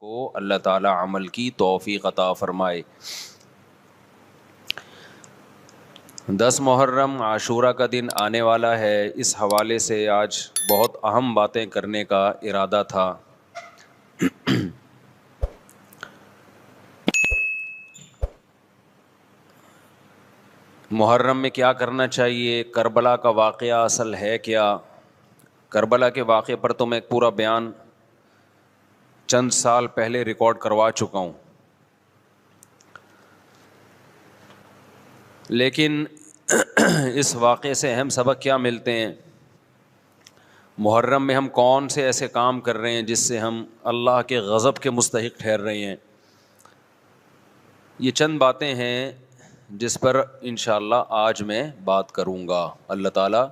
کو اللہ تعالیٰ عمل کی توفیق عطا فرمائے۔ 10 محرم عاشورہ کا دن آنے والا ہے، اس حوالے سے آج بہت اہم باتیں کرنے کا ارادہ تھا۔ محرم میں کیا کرنا چاہیے، کربلا کا واقعہ اصل ہے کیا؟ کربلا کے واقعے پر تو میں ایک پورا بیان چند سال پہلے ریکارڈ کروا چکا ہوں، لیکن اس واقعے سے اہم سبق کیا ملتے ہیں؟ محرم میں ہم کون سے ایسے کام کر رہے ہیں جس سے ہم اللہ کے غضب کے مستحق ٹھہر رہے ہیں؟ یہ چند باتیں ہیں جس پر انشاءاللہ آج میں بات کروں گا۔ اللہ تعالیٰ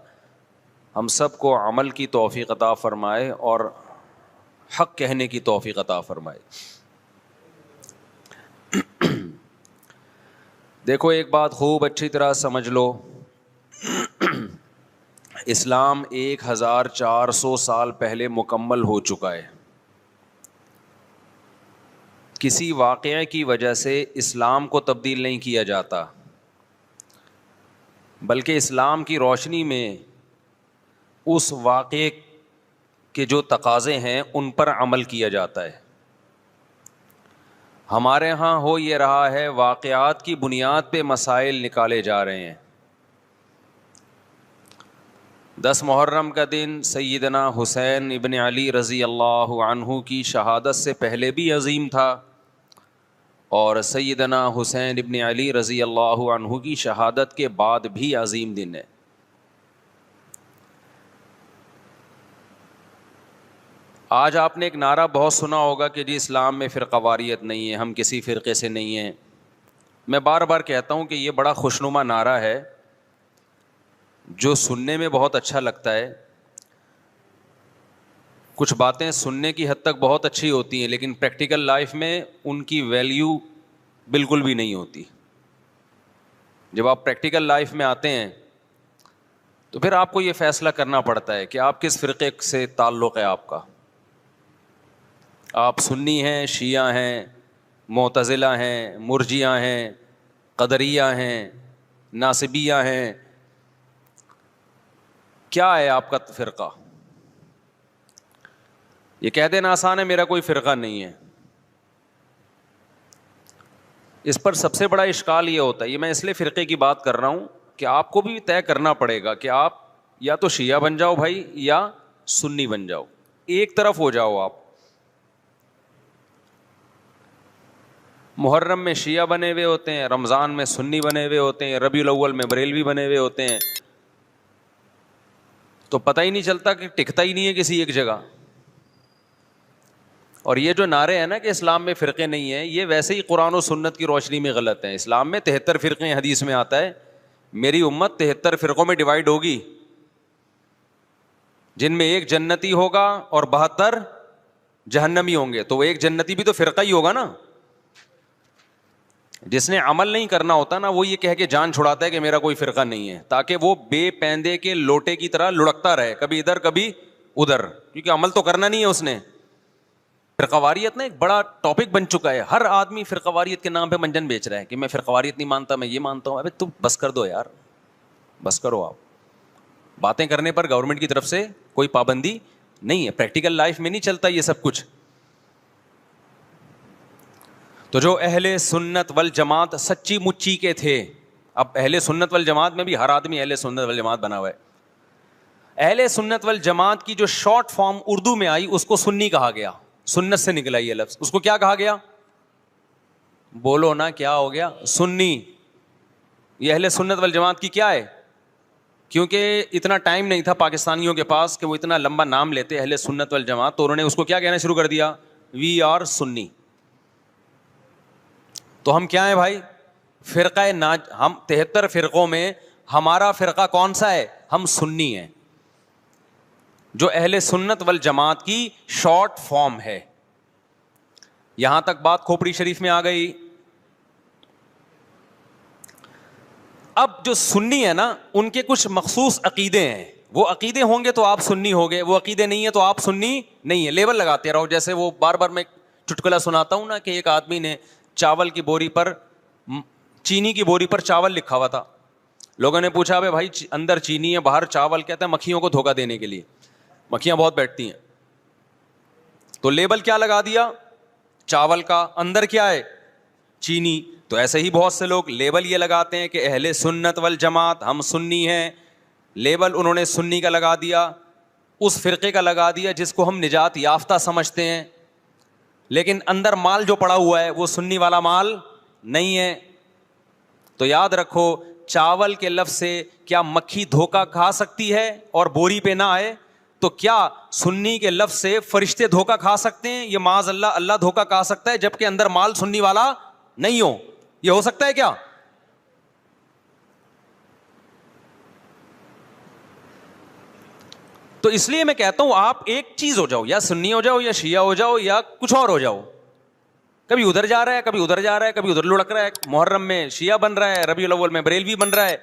ہم سب کو عمل کی توفیق عطا فرمائے اور حق کہنے کی توفیق عطا فرمائے۔ دیکھو ایک بات خوب اچھی طرح سمجھ لو، اسلام 1400 سال پہلے مکمل ہو چکا ہے۔ کسی واقعے کی وجہ سے اسلام کو تبدیل نہیں کیا جاتا، بلکہ اسلام کی روشنی میں اس واقعے کے جو تقاضے ہیں ان پر عمل کیا جاتا ہے۔ ہمارے ہاں ہو یہ رہا ہے، واقعات کی بنیاد پہ مسائل نکالے جا رہے ہیں۔ 10 محرم کا دن سیدنا حسین ابن علی رضی اللہ عنہ کی شہادت سے پہلے بھی عظیم تھا، اور سیدنا حسین ابن علی رضی اللہ عنہ کی شہادت کے بعد بھی عظیم دن ہے۔ آج آپ نے ایک نعرہ بہت سنا ہوگا کہ جی اسلام میں فرقہ واریت نہیں ہے، ہم کسی فرقے سے نہیں ہیں۔ میں بار بار کہتا ہوں کہ یہ بڑا خوشنما نعرہ ہے جو سننے میں بہت اچھا لگتا ہے۔ کچھ باتیں سننے کی حد تک بہت اچھی ہوتی ہیں، لیکن پریکٹیکل لائف میں ان کی ویلیو بالکل بھی نہیں ہوتی۔ جب آپ پریکٹیکل لائف میں آتے ہیں تو پھر آپ کو یہ فیصلہ کرنا پڑتا ہے کہ آپ کس فرقے سے تعلق ہے آپ کا۔ آپ سنی ہیں، شیعہ ہیں، معتزلہ ہیں، مرجیہ ہیں، قدریہ ہیں، ناصبیہ ہیں، کیا ہے آپ کا فرقہ؟ یہ کہہ دینا آسان ہے، میرا کوئی فرقہ نہیں ہے۔ اس پر سب سے بڑا اشکال یہ ہوتا ہے، یہ میں اس لیے فرقے کی بات کر رہا ہوں کہ آپ کو بھی طے کرنا پڑے گا کہ آپ یا تو شیعہ بن جاؤ بھائی، یا سنی بن جاؤ، ایک طرف ہو جاؤ آپ۔ محرم میں شیعہ بنے ہوئے ہوتے ہیں، رمضان میں سنی بنے ہوئے ہوتے ہیں، ربیع الاول میں بریلوی بنے ہوئے ہوتے ہیں، تو پتہ ہی نہیں چلتا کہ ٹکتا ہی نہیں ہے کسی ایک جگہ۔ اور یہ جو نعرے ہیں نا کہ اسلام میں فرقے نہیں ہیں، یہ ویسے ہی قرآن و سنت کی روشنی میں غلط ہیں۔ اسلام میں 73 فرقے ہیں، حدیث میں آتا ہے میری امت 73 فرقوں میں ڈیوائیڈ ہوگی، جن میں ایک جنتی ہوگا اور 72 جہنمی ہوں گے۔ تو وہ ایک جنتی بھی تو فرقہ ہی ہوگا نا۔ جس نے عمل نہیں کرنا ہوتا نا، وہ یہ کہہ کے جان چھڑاتا ہے کہ میرا کوئی فرقہ نہیں ہے، تاکہ وہ بے پیندے کے لوٹے کی طرح لڑکتا رہے، کبھی ادھر کبھی ادھر، کیونکہ عمل تو کرنا نہیں ہے اس نے۔ فرقہ واریت نا ایک بڑا ٹاپک بن چکا ہے، ہر آدمی فرقہ واریت کے نام پہ منجن بیچ رہا ہے کہ میں فرقہ واریت نہیں مانتا، میں یہ مانتا ہوں۔ ابے تم بس کر دو یار، بس کرو۔ آپ باتیں کرنے پر گورنمنٹ کی طرف سے کوئی پابندی نہیں ہے، پریکٹیکل لائف میں نہیں چلتا یہ سب کچھ۔ تو جو اہل سنت والجماعت سچی مچی کے تھے، اب اہل سنت والجماعت میں بھی ہر آدمی اہل سنت والجماعت بنا ہوا ہے۔ اہل سنت والجماعت کی جو شارٹ فارم اردو میں آئی اس کو سنی کہا گیا، سنت سے نکلا یہ لفظ۔ اس کو کیا کہا گیا؟ بولو نا کیا ہو گیا؟ سنی۔ یہ اہل سنت والجماعت کی کیا ہے؟ کیونکہ اتنا ٹائم نہیں تھا پاکستانیوں کے پاس کہ وہ اتنا لمبا نام لیتے اہل سنت والجماعت، تو انہوں نے اس کو کیا کہنا شروع کر دیا؟ وی آر سنی۔ تو ہم کیا ہیں بھائی؟ فرقہ ہم 73 فرقوں میں ہمارا فرقہ کون سا ہے؟ ہم سنی ہیں، جو اہل سنت والجماعت کی شارٹ فارم ہے۔ یہاں تک بات کھوپڑی شریف میں آ گئی۔ اب جو سنی ہے نا، ان کے کچھ مخصوص عقیدے ہیں، وہ عقیدے ہوں گے تو آپ سنی ہوگے، وہ عقیدے نہیں ہے تو آپ سنی نہیں ہے۔ لیبل لگاتے رہو، جیسے وہ بار بار میں چٹکلا سناتا ہوں نا کہ ایک آدمی نے چاول کی بوری پر, چینی کی بوری پر چاول لکھا ہوا تھا. لوگوں نے پوچھا بھائی اندر چینی ہے باہر چاول, کہتا ہے مکھیوں کو دھوکہ دینے کے لیے, مکھیاں بہت بیٹھتی ہیں. تو لیبل کیا لگا دیا چاول کا, اندر کیا ہے چینی. تو ایسے ہی بہت سے لوگ لیبل یہ لگاتے ہیں کہ اہل سنت والجماعت, ہم سنی ہیں. لیبل انہوں نے سنی کا لگا دیا, اس فرقے کا لگا دیا جس کو ہم نجات یافتہ سمجھتے ہیں, لیکن اندر مال جو پڑا ہوا ہے وہ سنی والا مال نہیں ہے. تو یاد رکھو چاول کے لفظ سے کیا مکھی دھوکہ کھا سکتی ہے اور بوری پہ نہ آئے؟ تو کیا سنی کے لفظ سے فرشتے دھوکہ کھا سکتے ہیں؟ یہ معاذ اللہ, اللہ دھوکہ کھا سکتا ہے جبکہ اندر مال سنی والا نہیں ہو. یہ ہو سکتا ہے کیا؟ تو اس لیے میں کہتا ہوں آپ ایک چیز ہو جاؤ, یا سنی ہو جاؤ یا شیعہ ہو جاؤ یا کچھ اور ہو جاؤ. کبھی ادھر جا رہا ہے, کبھی ادھر جا رہا ہے, کبھی ادھر لڑک رہا ہے. محرم میں شیعہ بن رہا ہے, ربیع الاول میں بریلوی بن رہا ہے,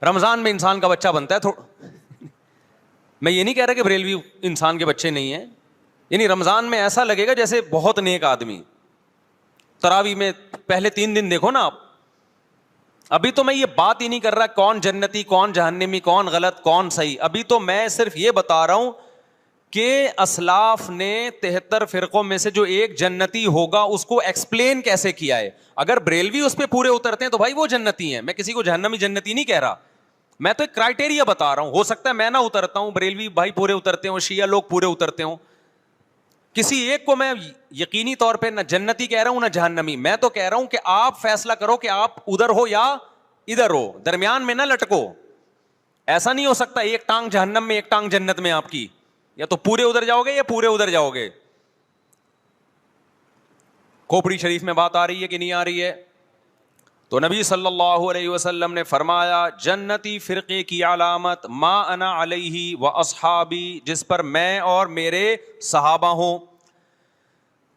رمضان میں انسان کا بچہ بنتا ہے. میں یہ نہیں کہہ رہا کہ بریلوی انسان کے بچے نہیں ہیں, یعنی رمضان میں ایسا لگے گا جیسے بہت نیک آدمی. تراویح میں پہلے 3 دن دیکھو نا آپ. ابھی تو میں یہ بات ہی نہیں کر رہا کون جنتی کون جہنمی کون غلط کون صحیح, ابھی تو میں صرف یہ بتا رہا ہوں کہ اسلاف نے 73 فرقوں میں سے جو ایک جنتی ہوگا اس کو ایکسپلین کیسے کیا ہے. اگر بریلوی اس پہ پورے اترتے ہیں تو بھائی وہ جنتی ہیں, میں کسی کو جہنمی جنتی نہیں کہہ رہا, میں تو ایک کرائٹیریا بتا رہا ہوں. ہو سکتا ہے میں نہ اترتا ہوں, بریلوی بھائی پورے اترتے ہوں, شیعہ لوگ پورے اترتے ہوں. کسی ایک کو میں یقینی طور پہ نہ جنتی کہہ رہا ہوں نہ جہنمی. میں تو کہہ رہا ہوں کہ آپ فیصلہ کرو کہ آپ ادھر ہو یا ادھر ہو, درمیان میں نہ لٹکو. ایسا نہیں ہو سکتا ایک ٹانگ جہنم میں ایک ٹانگ جنت میں آپ کی, یا تو پورے ادھر جاؤ گے یا پورے ادھر جاؤ گے. کھوپڑی شریف میں بات آ رہی ہے کہ نہیں آ رہی ہے؟ تو نبی صلی اللہ علیہ وسلم نے فرمایا جنتی فرقے کی علامت ما انا علیہ و اصحابی, جس پر میں اور میرے صحابہ ہوں.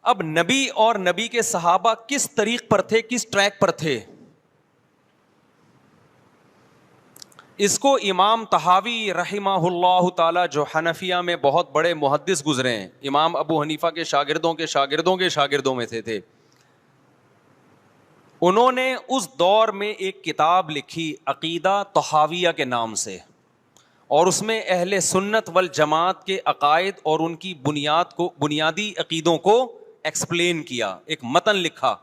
اب نبی اور نبی کے صحابہ کس طریق پر تھے, کس ٹریک پر تھے؟ اس کو امام طحاوی رحمہ اللہ تعالی جو حنفیہ میں بہت بڑے محدث گزرے ہیں, امام ابو حنیفہ کے شاگردوں کے شاگردوں کے شاگردوں میں سے تھے, انہوں نے اس دور میں ایک کتاب لکھی عقیدہ طحاویہ کے نام سے, اور اس میں اہل سنت والجماعت کے عقائد اور ان کی بنیادی عقیدوں کو ایکسپلین کیا. ایک متن لکھا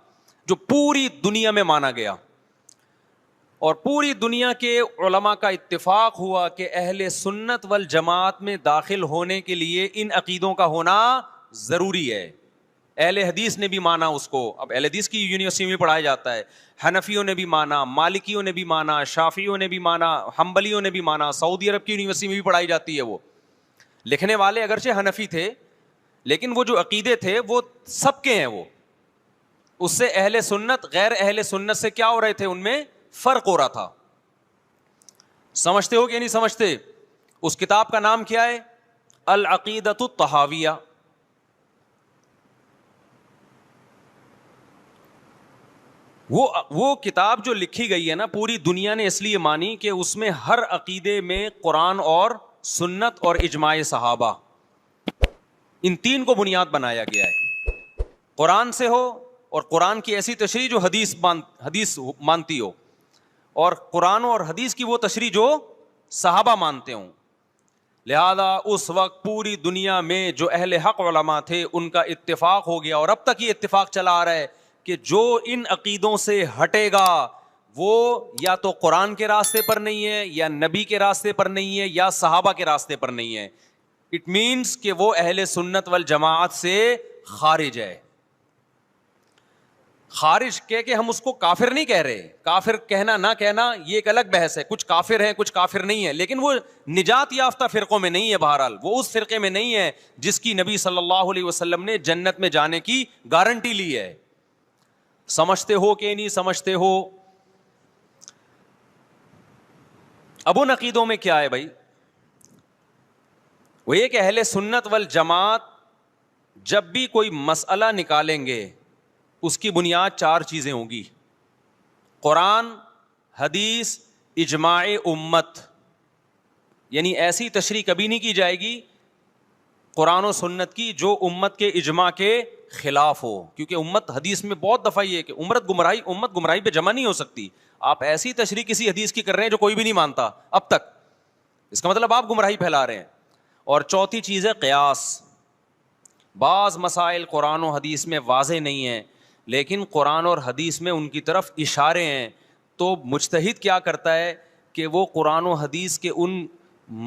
جو پوری دنیا میں مانا گیا, اور پوری دنیا کے علماء کا اتفاق ہوا کہ اہل سنت والجماعت میں داخل ہونے کے لیے ان عقیدوں کا ہونا ضروری ہے. اہل حدیث نے بھی مانا اس کو, اب اہل حدیث کی یونیورسٹی میں پڑھایا جاتا ہے, حنفیوں نے بھی مانا, مالکیوں نے بھی مانا, شافعیوں نے بھی مانا, حنبلیوں نے بھی مانا, سعودی عرب کی یونیورسٹی میں بھی پڑھائی جاتی ہے. وہ لکھنے والے اگرچہ حنفی تھے لیکن وہ جو عقیدے تھے وہ سب کے ہیں. وہ اس سے اہل سنت غیر اہل سنت سے کیا ہو رہے تھے, ان میں فرق ہو رہا تھا. سمجھتے ہو کہ نہیں سمجھتے؟ اس کتاب کا نام کیا ہے؟ العقیدۃ الطحاویہ. وہ کتاب جو لکھی گئی ہے نا, پوری دنیا نے اس لیے مانی کہ اس میں ہر عقیدے میں قرآن اور سنت اور اجماع صحابہ, ان 3 کو بنیاد بنایا گیا ہے. قرآن سے ہو, اور قرآن کی ایسی تشریح جو حدیث مانتی ہو, اور قرآن اور حدیث کی وہ تشریح جو صحابہ مانتے ہوں. لہذا اس وقت پوری دنیا میں جو اہل حق علماء تھے ان کا اتفاق ہو گیا, اور اب تک یہ اتفاق چلا آ رہا ہے کہ جو ان عقیدوں سے ہٹے گا وہ یا تو قرآن کے راستے پر نہیں ہے, یا نبی کے راستے پر نہیں ہے, یا صحابہ کے راستے پر نہیں ہے. اٹ مینس کہ وہ اہل سنت والجماعت سے خارج ہے. خارج کہہ کے ہم اس کو کافر نہیں کہہ رہے, کافر کہنا نہ کہنا یہ ایک الگ بحث ہے. کچھ کافر ہیں کچھ کافر نہیں ہے, لیکن وہ نجات یافتہ فرقوں میں نہیں ہے. بہرحال وہ اس فرقے میں نہیں ہے جس کی نبی صلی اللہ علیہ وسلم نے جنت میں جانے کی گارنٹی لی ہے. سمجھتے ہو کہ نہیں سمجھتے ہو؟ اب ان عقیدوں میں کیا ہے بھائی؟ وہ یہ کہ اہل سنت والجماعت جب بھی کوئی مسئلہ نکالیں گے اس کی بنیاد 4 چیزیں ہوں گی: قرآن, حدیث, اجماع امت. یعنی ایسی تشریح کبھی نہیں کی جائے گی قرآن و سنت کی جو امت کے اجماع کے خلاف ہو, کیونکہ امت حدیث میں بہت دفعہ یہ ہے کہ امت گمراہی پہ جمع نہیں ہو سکتی. آپ ایسی تشریح کسی حدیث کی کر رہے ہیں جو کوئی بھی نہیں مانتا اب تک, اس کا مطلب آپ گمراہی پھیلا رہے ہیں. اور چوتھی چیز ہے قیاس. بعض مسائل قرآن و حدیث میں واضح نہیں ہیں لیکن قرآن اور حدیث میں ان کی طرف اشارے ہیں, تو مجتہد کیا کرتا ہے کہ وہ قرآن و حدیث کے ان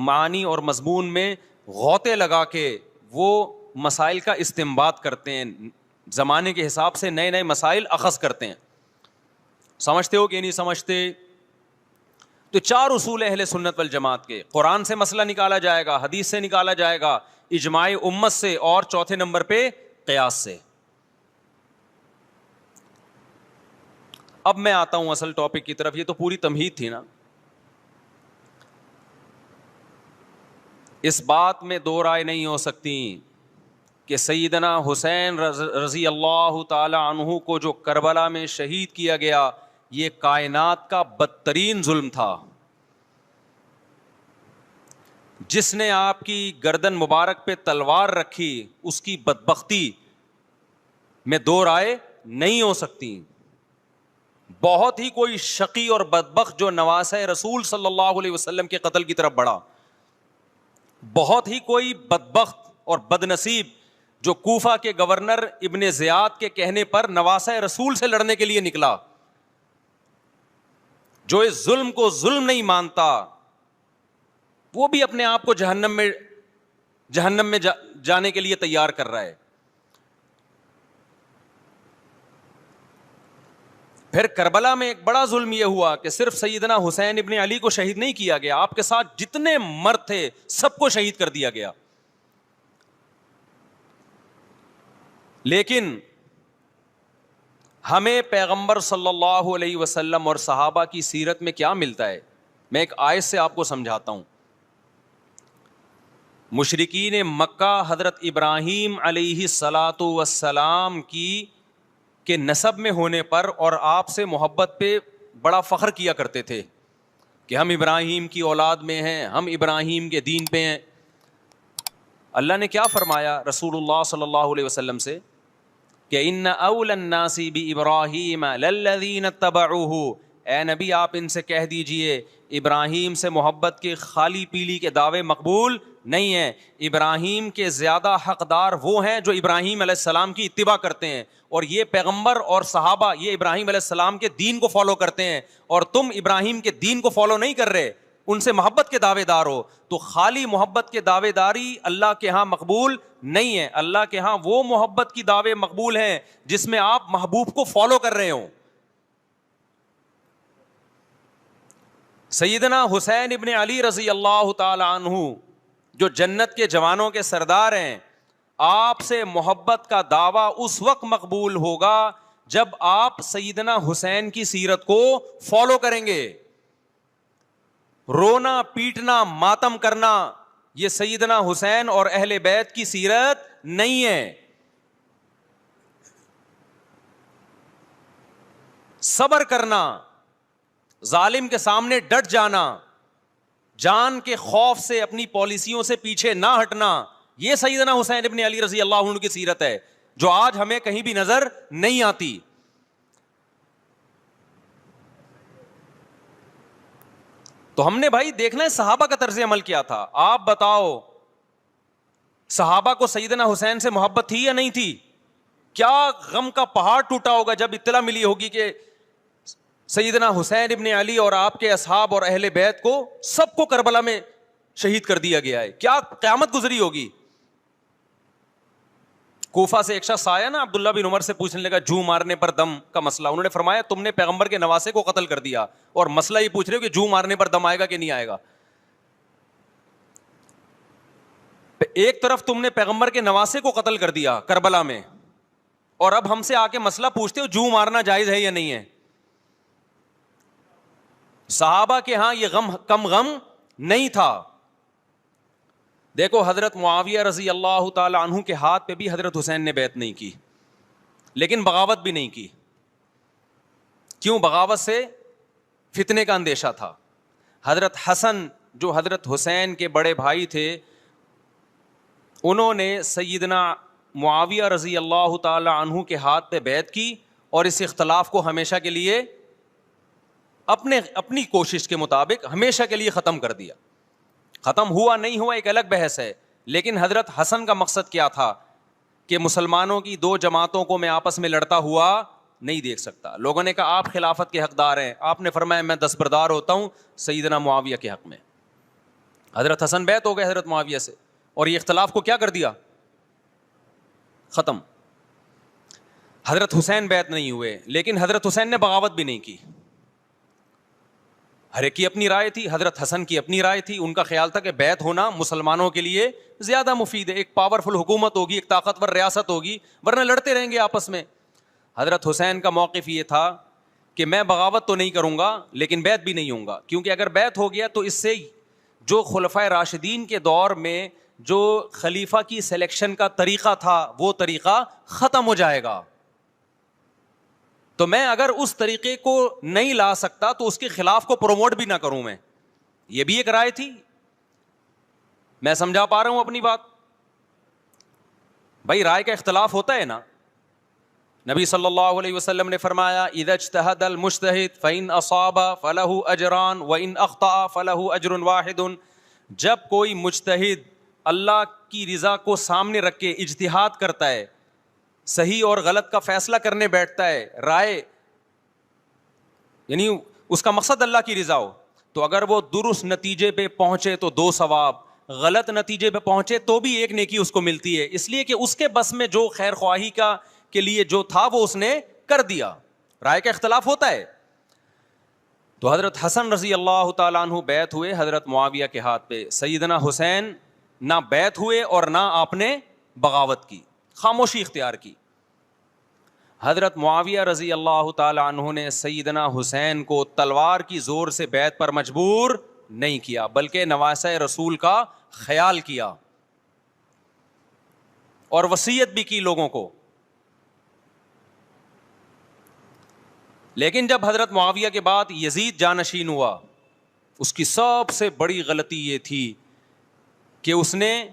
معنی اور مضمون میں غوطے لگا کے وہ مسائل کا استنباط کرتے ہیں, زمانے کے حساب سے نئے نئے مسائل اخذ کرتے ہیں. سمجھتے ہو کہ نہیں سمجھتے؟ تو 4 اصول اہل سنت والجماعت کے, قرآن سے مسئلہ نکالا جائے گا, حدیث سے نکالا جائے گا, اجماع امت سے, اور چوتھے نمبر پہ قیاس سے. اب میں آتا ہوں اصل ٹاپک کی طرف. یہ تو پوری تمہید تھی نا. اس بات میں دو رائے نہیں ہو سکتی کہ سیدنا حسین رضی اللہ تعالی عنہ کو جو کربلا میں شہید کیا گیا یہ کائنات کا بدترین ظلم تھا. جس نے آپ کی گردن مبارک پہ تلوار رکھی اس کی بدبختی میں دو رائے نہیں ہو سکتی. بہت ہی کوئی شقی اور بدبخت جو نواسہ رسول صلی اللہ علیہ وسلم کے قتل کی طرف بڑھا, بہت ہی کوئی بدبخت اور بدنصیب جو کوفہ کے گورنر ابن زیاد کے کہنے پر نواسہ رسول سے لڑنے کے لیے نکلا, جو اس ظلم کو ظلم نہیں مانتا, وہ بھی اپنے آپ کو جہنم میں جانے کے لیے تیار کر رہا ہے. پھر کربلا میں ایک بڑا ظلم یہ ہوا کہ صرف سیدنا حسین ابن علی کو شہید نہیں کیا گیا, آپ کے ساتھ جتنے مرد تھے سب کو شہید کر دیا گیا. لیکن ہمیں پیغمبر صلی اللہ علیہ وسلم اور صحابہ کی سیرت میں کیا ملتا ہے؟ میں ایک آیت سے آپ کو سمجھاتا ہوں. مشرکین مکہ حضرت ابراہیم علیہ الصلاۃ والسلام کے نسب میں ہونے پر اور آپ سے محبت پہ بڑا فخر کیا کرتے تھے کہ ہم ابراہیم کی اولاد میں ہیں, ہم ابراہیم کے دین پہ ہیں. اللہ نے کیا فرمایا رسول اللہ صلی اللہ علیہ وسلم سے کہ ان اول الناس بابراہیم للذین اتبعوہ, اے نبی آپ ان سے کہہ دیجئے ابراہیم سے محبت کے خالی پیلی کے دعوے مقبول نہیں ہیں. ابراہیم کے زیادہ حقدار وہ ہیں جو ابراہیم علیہ السلام کی اتباع کرتے ہیں, اور یہ پیغمبر اور صحابہ یہ ابراہیم علیہ السلام کے دین کو فالو کرتے ہیں, اور تم ابراہیم کے دین کو فالو نہیں کر رہے, ان سے محبت کے دعوے دار ہو. تو خالی محبت کے دعوے داری اللہ کے ہاں مقبول نہیں ہے. اللہ کے ہاں وہ محبت کی دعوے مقبول ہیں جس میں آپ محبوب کو فالو کر رہے ہوں. سیدنا حسین ابن علی رضی اللہ تعالی عنہ جو جنت کے جوانوں کے سردار ہیں, آپ سے محبت کا دعویٰ اس وقت مقبول ہوگا جب آپ سیدنا حسین کی سیرت کو فالو کریں گے. رونا پیٹنا ماتم کرنا یہ سیدنا حسین اور اہل بیت کی سیرت نہیں ہے. صبر کرنا, ظالم کے سامنے ڈٹ جانا, جان کے خوف سے اپنی پالیسیوں سے پیچھے نہ ہٹنا, یہ سیدنا حسین ابن علی رضی اللہ عنہ کی سیرت ہے جو آج ہمیں کہیں بھی نظر نہیں آتی. تو ہم نے بھائی دیکھنا ہے صحابہ کا طرز عمل کیا تھا. آپ بتاؤ صحابہ کو سیدنا حسین سے محبت تھی یا نہیں تھی؟ کیا غم کا پہاڑ ٹوٹا ہوگا جب اطلاع ملی ہوگی کہ سیدنا حسین ابن علی اور آپ کے اصحاب اور اہل بیت کو سب کو کربلا میں شہید کر دیا گیا ہے. کیا قیامت گزری ہوگی. کوفہ سے ایک شخص آیا نا عبداللہ بن عمر سے پوچھنے لگا جو مارنے پر دم کا مسئلہ. انہوں نے فرمایا تم نے پیغمبر کے نواسے کو قتل کر دیا اور مسئلہ یہ پوچھ رہے ہو کہ جو مارنے پر دم آئے گا کہ نہیں آئے گا. ایک طرف تم نے پیغمبر کے نواسے کو قتل کر دیا کربلا میں, اور اب ہم سے آ کے مسئلہ پوچھتے ہو جو مارنا جائز ہے یا نہیں ہے. صحابہ کے ہاں یہ غم کم غم نہیں تھا. دیکھو حضرت معاویہ رضی اللہ تعالی عنہ کے ہاتھ پہ بھی حضرت حسین نے بیعت نہیں کی, لیکن بغاوت بھی نہیں کی. کیوں؟ بغاوت سے فتنے کا اندیشہ تھا. حضرت حسن جو حضرت حسین کے بڑے بھائی تھے انہوں نے سیدنا معاویہ رضی اللہ تعالی عنہ کے ہاتھ پہ بیعت کی اور اس اختلاف کو ہمیشہ کے لیے اپنی کوشش کے مطابق ہمیشہ کے لیے ختم کر دیا. ختم ہوا نہیں ہوا ایک الگ بحث ہے, لیکن حضرت حسن کا مقصد کیا تھا کہ مسلمانوں کی دو جماعتوں کو میں آپس میں لڑتا ہوا نہیں دیکھ سکتا. لوگوں نے کہا آپ خلافت کے حقدار ہیں, آپ نے فرمایا میں دستبردار ہوتا ہوں سیدنا معاویہ کے حق میں. حضرت حسن بیعت ہو گئے حضرت معاویہ سے, اور یہ اختلاف کو کیا کر دیا, ختم. حضرت حسین بیعت نہیں ہوئے, لیکن حضرت حسین نے بغاوت بھی نہیں کی. ہر ایک کی اپنی رائے تھی, حضرت حسن کی اپنی رائے تھی. ان کا خیال تھا کہ بیعت ہونا مسلمانوں کے لیے زیادہ مفید ہے, ایک پاورفل حکومت ہوگی, ایک طاقتور ریاست ہوگی, ورنہ لڑتے رہیں گے آپس میں. حضرت حسین کا موقف یہ تھا کہ میں بغاوت تو نہیں کروں گا لیکن بیعت بھی نہیں ہوں گا, کیونکہ اگر بیعت ہو گیا تو اس سے جو خلفائے راشدین کے دور میں جو خلیفہ کی سلیکشن کا طریقہ تھا وہ طریقہ ختم ہو جائے گا. تو میں اگر اس طریقے کو نہیں لا سکتا تو اس کے خلاف کو پروموٹ بھی نہ کروں میں. یہ بھی ایک رائے تھی. میں سمجھا پا رہا ہوں اپنی بات؟ بھائی رائے کا اختلاف ہوتا ہے نا. نبی صلی اللہ علیہ وسلم نے فرمایا اذا اجتہد المجتہد فإن اصاب فلہ اجران وإن اخطأ فلہ اجر واحد. جب کوئی مجتہد اللہ کی رضا کو سامنے رکھ کے اجتہاد کرتا ہے, صحیح اور غلط کا فیصلہ کرنے بیٹھتا ہے, رائے یعنی اس کا مقصد اللہ کی رضا ہو, تو اگر وہ درست نتیجے پہ پہنچے تو 2 ثواب, غلط نتیجے پہ پہنچے تو بھی 1 نیکی اس کو ملتی ہے, اس لیے کہ اس کے بس میں جو خیر خواہی کا کے لیے جو تھا وہ اس نے کر دیا. رائے کا اختلاف ہوتا ہے. تو حضرت حسن رضی اللہ تعالیٰ عنہ بیعت ہوئے حضرت معاویہ کے ہاتھ پہ. سیدنا حسین نہ بیعت ہوئے اور نہ آپ نے بغاوت کی, خاموشی اختیار کی. حضرت معاویہ رضی اللہ تعالی عنہ نے سیدنا حسین کو تلوار کی زور سے بیعت پر مجبور نہیں کیا, بلکہ نواسہ رسول کا خیال کیا اور وصیت بھی کی لوگوں کو. لیکن جب حضرت معاویہ کے بعد یزید جانشین ہوا, اس کی سب سے بڑی غلطی یہ تھی کہ اس نے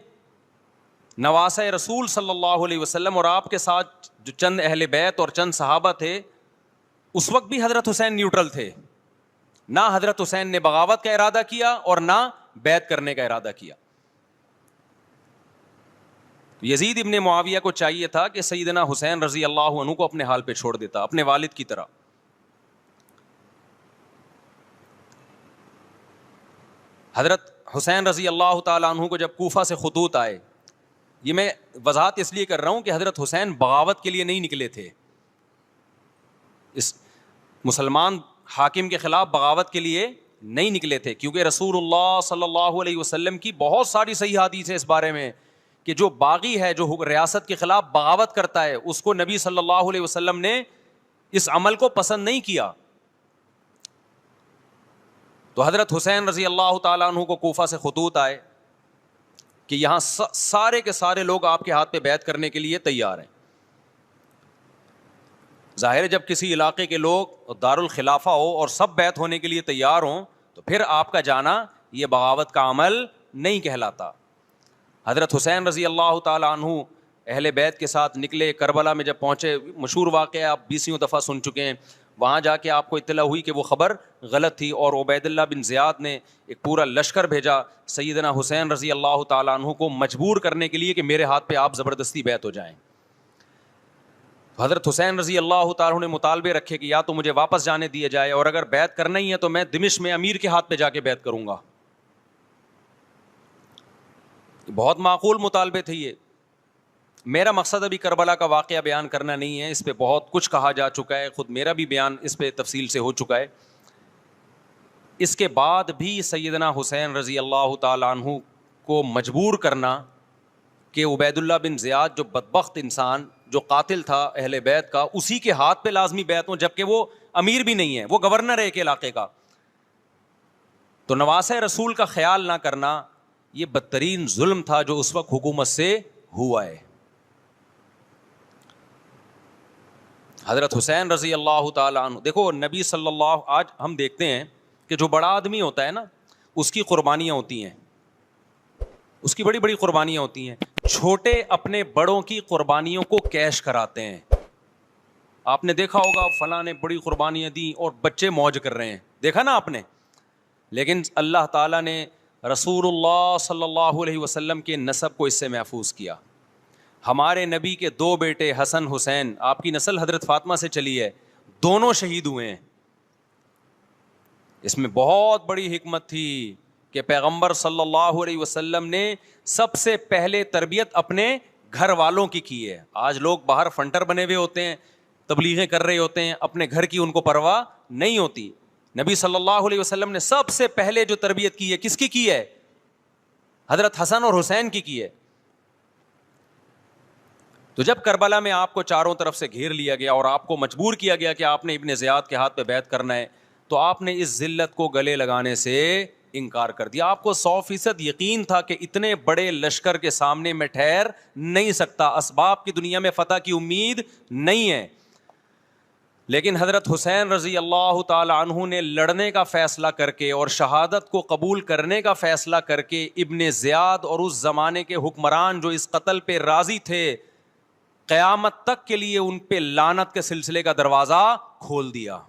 نواسہ رسول صلی اللہ علیہ وسلم اور آپ کے ساتھ جو چند اہل بیت اور چند صحابہ تھے, اس وقت بھی حضرت حسین نیوٹرل تھے. نہ حضرت حسین نے بغاوت کا ارادہ کیا اور نہ بیعت کرنے کا ارادہ کیا. یزید ابن معاویہ کو چاہیے تھا کہ سیدنا حسین رضی اللہ عنہ کو اپنے حال پہ چھوڑ دیتا, اپنے والد کی طرح. حضرت حسین رضی اللہ تعالیٰ عنہ کو جب کوفہ سے خطوط آئے, یہ میں وضاحت اس لیے کر رہا ہوں کہ حضرت حسین بغاوت کے لیے نہیں نکلے تھے, اس مسلمان حاکم کے خلاف بغاوت کے لیے نہیں نکلے تھے, کیونکہ رسول اللہ صلی اللہ علیہ وسلم کی بہت ساری صحیح حدیث ہے اس بارے میں کہ جو باغی ہے, جو ریاست کے خلاف بغاوت کرتا ہے, اس کو نبی صلی اللہ علیہ وسلم نے اس عمل کو پسند نہیں کیا. تو حضرت حسین رضی اللہ تعالیٰ عنہ کو کوفہ سے خطوط آئے کہ یہاں سارے کے سارے لوگ آپ کے ہاتھ پہ بیعت کرنے کے لیے تیار ہیں. ظاہر ہے جب کسی علاقے کے لوگ دارالخلافہ ہو اور سب بیعت ہونے کے لیے تیار ہوں تو پھر آپ کا جانا یہ بغاوت کا عمل نہیں کہلاتا. حضرت حسین رضی اللہ تعالیٰ عنہ اہل بیت کے ساتھ نکلے. کربلا میں جب پہنچے, مشہور واقعہ آپ 20 دفعہ سن چکے ہیں, وہاں جا کے آپ کو اطلاع ہوئی کہ وہ خبر غلط تھی, اور عبید اللہ بن زیاد نے ایک پورا لشکر بھیجا سیدنا حسین رضی اللہ تعالیٰ عنہ کو مجبور کرنے کے لیے کہ میرے ہاتھ پہ آپ زبردستی بیعت ہو جائیں. حضرت حسین رضی اللہ تعالیٰ عنہ نے مطالبے رکھے کہ یا تو مجھے واپس جانے دیا جائے, اور اگر بیعت کرنا ہی ہے تو میں دمشق میں امیر کے ہاتھ پہ جا کے بیعت کروں گا. بہت معقول مطالبے تھے یہ. میرا مقصد ابھی کربلا کا واقعہ بیان کرنا نہیں ہے, اس پہ بہت کچھ کہا جا چکا ہے, خود میرا بھی بیان اس پہ تفصیل سے ہو چکا ہے. اس کے بعد بھی سیدنا حسین رضی اللہ تعالیٰ عنہ کو مجبور کرنا کہ عبید اللہ بن زیاد جو بدبخت انسان جو قاتل تھا اہل بیت کا, اسی کے ہاتھ پہ لازمی بیعت ہوں, جبکہ وہ امیر بھی نہیں ہے, وہ گورنر ہے ایک علاقے کا. تو نواسہ رسول کا خیال نہ کرنا یہ بدترین ظلم تھا جو اس وقت حکومت سے ہوا ہے. حضرت حسین رضی اللہ تعالیٰ عنہ, دیکھو نبی صلی اللہ, آج ہم دیکھتے ہیں کہ جو بڑا آدمی ہوتا ہے نا اس کی قربانیاں ہوتی ہیں, اس کی بڑی بڑی قربانیاں ہوتی ہیں. چھوٹے اپنے بڑوں کی قربانیوں کو کیش کراتے ہیں. آپ نے دیکھا ہوگا فلاں نے بڑی قربانیاں دی اور بچے موج کر رہے ہیں, دیکھا نا آپ نے. لیکن اللہ تعالیٰ نے رسول اللہ صلی اللہ علیہ وسلم کے نسب کو اس سے محفوظ کیا. ہمارے نبی کے 2 بیٹے حسن حسین, آپ کی نسل حضرت فاطمہ سے چلی ہے, دونوں شہید ہوئے ہیں. اس میں بہت بڑی حکمت تھی کہ پیغمبر صلی اللہ علیہ وسلم نے سب سے پہلے تربیت اپنے گھر والوں کی ہے. آج لوگ باہر فنٹر بنے ہوئے ہوتے ہیں, تبلیغیں کر رہے ہوتے ہیں, اپنے گھر کی ان کو پرواہ نہیں ہوتی. نبی صلی اللہ علیہ وسلم نے سب سے پہلے جو تربیت کی ہے, کس کی ہے؟ حضرت حسن اور حسین کی ہے. تو جب کربلا میں آپ کو چاروں طرف سے گھیر لیا گیا اور آپ کو مجبور کیا گیا کہ آپ نے ابن زیاد کے ہاتھ پہ بیعت کرنا ہے, تو آپ نے اس ذلت کو گلے لگانے سے انکار کر دیا. آپ کو 100% یقین تھا کہ اتنے بڑے لشکر کے سامنے میں ٹھہر نہیں سکتا, اسباب کی دنیا میں فتح کی امید نہیں ہے. لیکن حضرت حسین رضی اللہ تعالی عنہ نے لڑنے کا فیصلہ کر کے اور شہادت کو قبول کرنے کا فیصلہ کر کے ابن زیاد اور اس زمانے کے حکمران جو اس قتل پہ راضی تھے, قیامت تک کے لیے ان پہ لعنت کے سلسلے کا دروازہ کھول دیا.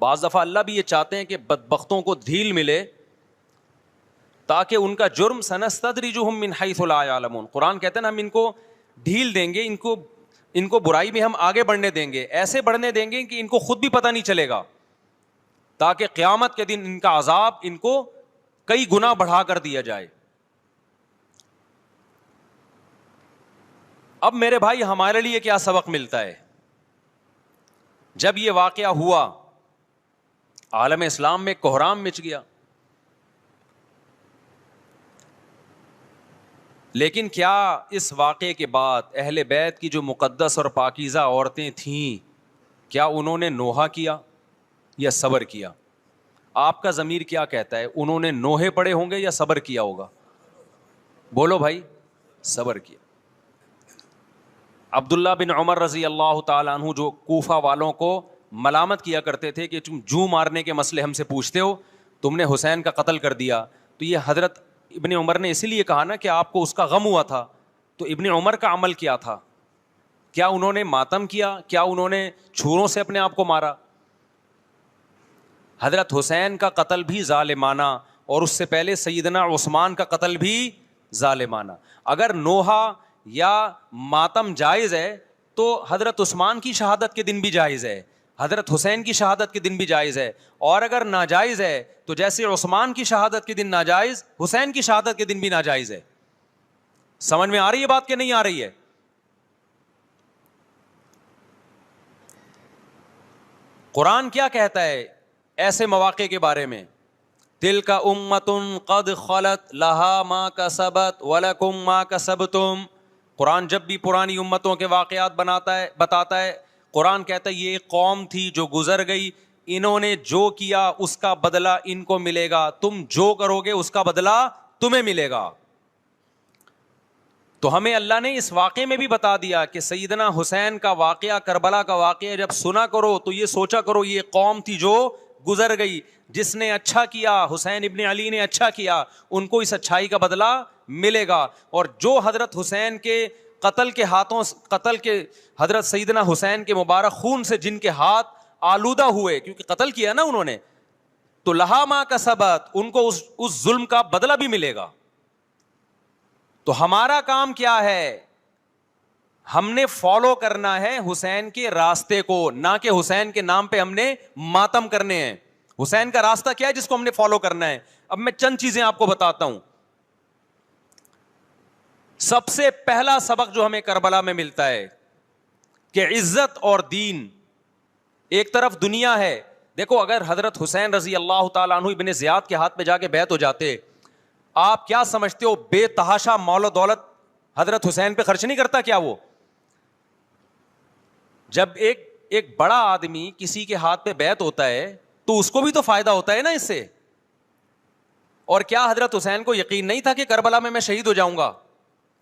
بعض دفعہ اللہ بھی یہ چاہتے ہیں کہ بدبختوں کو ڈھیل ملے تاکہ ان کا جرم سنستدرجہم من حیث لا یعلمون. قرآن کہتے ہیں نا ہم ان کو ڈھیل دیں گے, ان کو برائی میں ہم آگے بڑھنے دیں گے, ایسے بڑھنے دیں گے کہ ان کو خود بھی پتہ نہیں چلے گا, تاکہ قیامت کے دن ان کا عذاب ان کو کئی گنا بڑھا کر دیا جائے. اب میرے بھائی ہمارے لیے کیا سبق ملتا ہے؟ جب یہ واقعہ ہوا عالم اسلام میں کوہرام مچ گیا, لیکن کیا اس واقعے کے بعد اہل بیت کی جو مقدس اور پاکیزہ عورتیں تھیں, کیا انہوں نے نوحہ کیا یا صبر کیا؟ آپ کا ضمیر کیا کہتا ہے, انہوں نے نوحے پڑے ہوں گے یا صبر کیا ہوگا؟ بولو بھائی. صبر کیا. عبداللہ بن عمر رضی اللہ تعالیٰ عنہ جو کوفہ والوں کو ملامت کیا کرتے تھے کہ تم جو مارنے کے مسئلے ہم سے پوچھتے ہو, تم نے حسین کا قتل کر دیا. تو یہ حضرت ابن عمر نے اسی لیے کہا نا کہ آپ کو اس کا غم ہوا تھا. تو ابن عمر کا عمل کیا تھا؟ کیا انہوں نے ماتم کیا؟ کیا انہوں نے چھوروں سے اپنے آپ کو مارا؟ حضرت حسین کا قتل بھی ظالمانہ, اور اس سے پہلے سیدنا عثمان کا قتل بھی ظالمانہ. اگر نوحہ یا ماتم جائز ہے تو حضرت عثمان کی شہادت کے دن بھی جائز ہے, حضرت حسین کی شہادت کے دن بھی جائز ہے. اور اگر ناجائز ہے تو جیسے عثمان کی شہادت کے دن ناجائز, حسین کی شہادت کے دن بھی ناجائز ہے. سمجھ میں آ رہی ہے بات کہ نہیں آ رہی ہے؟ قرآن کیا کہتا ہے ایسے مواقع کے بارے میں؟ تلک امۃ قد خلت لہا ما کسبت ولکم ما کسبتم. قرآن جب بھی پرانی امتوں کے واقعات بتاتا ہے, قرآن کہتا ہے یہ ایک قوم تھی جو گزر گئی, انہوں نے جو کیا اس کا بدلہ ان کو ملے گا, تم جو کرو گے اس کا بدلہ تمہیں ملے گا. تو ہمیں اللہ نے اس واقعے میں بھی بتا دیا کہ سیدنا حسین کا واقعہ, کربلا کا واقعہ جب سنا کرو تو یہ سوچا کرو یہ قوم تھی جو گزر گئی, جس نے اچھا کیا, حسین ابن علی نے اچھا کیا, ان کو اس اچھائی کا بدلہ ملے گا. اور جو حضرت حسین کے قتل کے حضرت سیدنا حسین کے مبارک خون سے جن کے ہاتھ آلودہ ہوئے, کیونکہ قتل کیا نا انہوں نے, تو لہا ما کسبت, ان کو اس ظلم کا بدلہ بھی ملے گا. تو ہمارا کام کیا ہے؟ ہم نے فالو کرنا ہے حسین کے راستے کو, نہ کہ حسین کے نام پہ ہم نے ماتم کرنے ہیں. حسین کا راستہ کیا ہے جس کو ہم نے فالو کرنا ہے؟ اب میں چند چیزیں آپ کو بتاتا ہوں. سب سے پہلا سبق جو ہمیں کربلا میں ملتا ہے کہ عزت اور دین, ایک طرف دنیا ہے. دیکھو اگر حضرت حسین رضی اللہ تعالیٰ عنہ ابن زیاد کے ہاتھ پہ جا کے بیعت ہو جاتے, آپ کیا سمجھتے ہو بے تحاشا مال و دولت حضرت حسین پہ خرچ نہیں کرتا کیا وہ؟ جب ایک بڑا آدمی کسی کے ہاتھ پہ بیعت ہوتا ہے تو اس کو بھی تو فائدہ ہوتا ہے نا اس سے. اور کیا حضرت حسین کو یقین نہیں تھا کہ کربلا میں شہید ہو جاؤں گا؟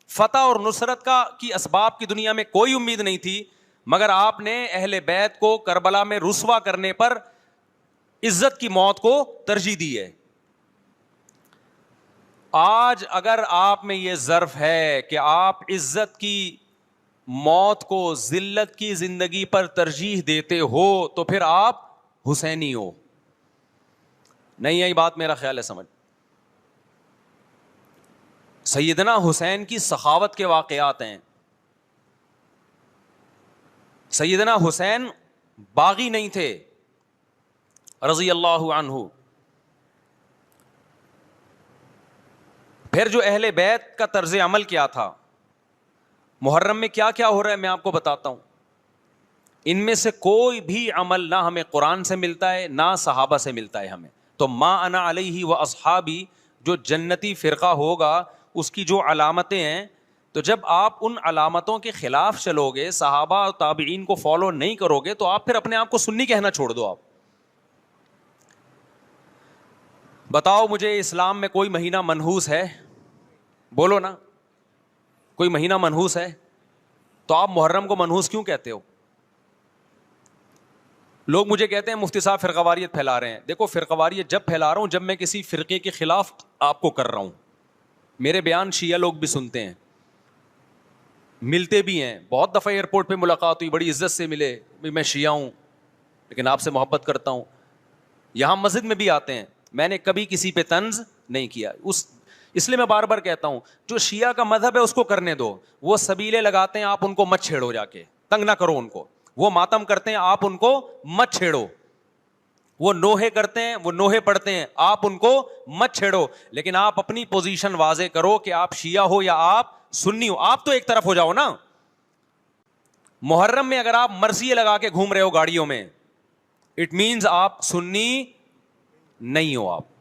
فتح اور نصرت کی اسباب کی دنیا میں کوئی امید نہیں تھی, مگر آپ نے اہل بیت کو کربلا میں رسوا کرنے پر عزت کی موت کو ترجیح دی ہے. آج اگر آپ میں یہ ظرف ہے کہ آپ عزت کی موت کو ذلت کی زندگی پر ترجیح دیتے ہو تو پھر آپ حسینی ہو. نہیں آئی بات؟ میرا خیال ہے سمجھ. سیدنا حسین کی سخاوت کے واقعات ہیں. سیدنا حسین باغی نہیں تھے رضی اللہ عنہ. پھر جو اہل بیت کا طرز عمل کیا تھا، محرم میں کیا کیا ہو رہا ہے میں آپ کو بتاتا ہوں. ان میں سے کوئی بھی عمل نہ ہمیں قرآن سے ملتا ہے نہ صحابہ سے ملتا ہے ہمیں. تو ما انا علیہ و اصحابی جو جنتی فرقہ ہوگا اس کی جو علامتیں ہیں، تو جب آپ ان علامتوں کے خلاف چلو گے، صحابہ اور تابعین کو فالو نہیں کرو گے، تو آپ پھر اپنے آپ کو سنی کہنا چھوڑ دو. آپ بتاؤ مجھے اسلام میں کوئی مہینہ منحوس ہے؟ بولو نا. کوئی مہینہ منحوس ہے؟ تو آپ محرم کو منحوس کیوں کہتے ہو؟ لوگ مجھے کہتے ہیں مفتی صاحب فرقہ واریت پھیلا رہے ہیں. دیکھو فرقہ واریت جب پھیلا رہا ہوں جب میں کسی فرقے کے خلاف آپ کو کر رہا ہوں. میرے بیان شیعہ لوگ بھی سنتے ہیں، ملتے بھی ہیں. بہت دفعہ ایئرپورٹ پہ ملاقات ہوئی، بڑی عزت سے ملے، میں شیعہ ہوں لیکن آپ سے محبت کرتا ہوں. یہاں مسجد میں بھی آتے ہیں. میں نے کبھی کسی پہ طنز نہیں کیا. اس لیے میں بار بار کہتا ہوں جو شیعہ کا مذہب ہے اس کو کرنے دو. وہ سبیلے لگاتے ہیں، آپ ان کو مت چھیڑو، جا کے تنگ نہ کرو ان کو. وہ ماتم کرتے ہیں، آپ ان کو مت چھیڑو. وہ نوحے کرتے ہیں، وہ نوحے پڑھتے ہیں، آپ ان کو مت چھیڑو. لیکن آپ اپنی پوزیشن واضح کرو کہ آپ شیعہ ہو یا آپ سنی ہو. آپ تو ایک طرف ہو جاؤ نا. محرم میں اگر آپ مرثیے لگا کے گھوم رہے ہو گاڑیوں میں، اٹ مینز آپ سنی نہیں ہو. آپ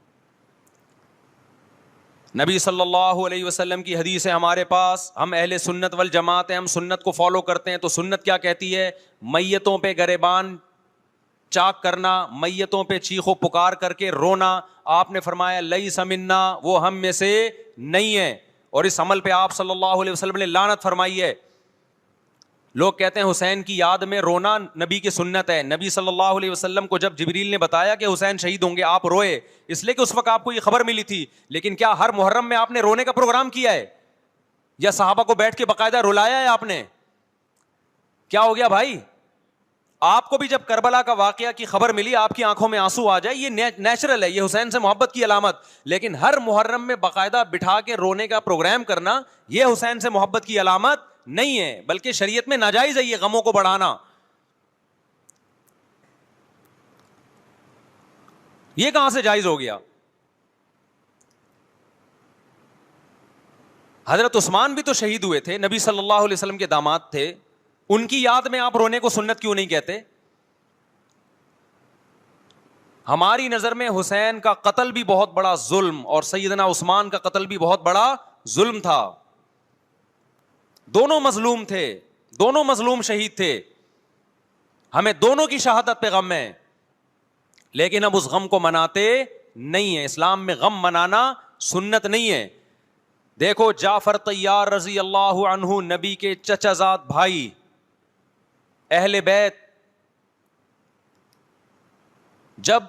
نبی صلی اللہ علیہ وسلم کی حدیث ہے ہمارے پاس، ہم اہل سنت والجماعت ہیں، ہم سنت کو فالو کرتے ہیں. تو سنت کیا کہتی ہے؟ میتوں پہ گریبان چاک کرنا، میتوں پہ چیخو پکار کر کے رونا. آپ نے فرمایا لیس منا، وہ ہم میں سے نہیں ہے. اور اس عمل پہ آپ صلی اللہ علیہ وسلم نے لعنت فرمائی ہے. لوگ کہتے ہیں حسین کی یاد میں رونا نبی کی سنت ہے. نبی صلی اللہ علیہ وسلم کو جب جبریل نے بتایا کہ حسین شہید ہوں گے، آپ روئے، اس لیے کہ اس وقت آپ کو یہ خبر ملی تھی. لیکن کیا ہر محرم میں آپ نے رونے کا پروگرام کیا ہے؟ یا صحابہ کو بیٹھ کے باقاعدہ رلایا ہے آپ نے؟ کیا ہو گیا بھائی؟ آپ کو بھی جب کربلا کا واقعہ کی خبر ملی آپ کی آنکھوں میں آنسو آ جائے، یہ نیچرل ہے، یہ حسین سے محبت کی علامت. لیکن ہر محرم میں باقاعدہ بٹھا کے رونے کا پروگرام کرنا یہ حسین سے محبت کی علامت نہیں ہے، بلکہ شریعت میں ناجائز ہے یہ غموں کو بڑھانا. یہ کہاں سے جائز ہو گیا؟ حضرت عثمان بھی تو شہید ہوئے تھے، نبی صلی اللہ علیہ وسلم کے داماد تھے. ان کی یاد میں آپ رونے کو سنت کیوں نہیں کہتے؟ ہماری نظر میں حسین کا قتل بھی بہت بڑا ظلم اور سیدنا عثمان کا قتل بھی بہت بڑا ظلم تھا. دونوں مظلوم تھے، دونوں مظلوم شہید تھے. ہمیں دونوں کی شہادت پہ غم ہے، لیکن اب اس غم کو مناتے نہیں ہیں. اسلام میں غم منانا سنت نہیں ہے. دیکھو جعفر طیار رضی اللہ عنہ، نبی کے چچا زاد بھائی، اہل بیت، جب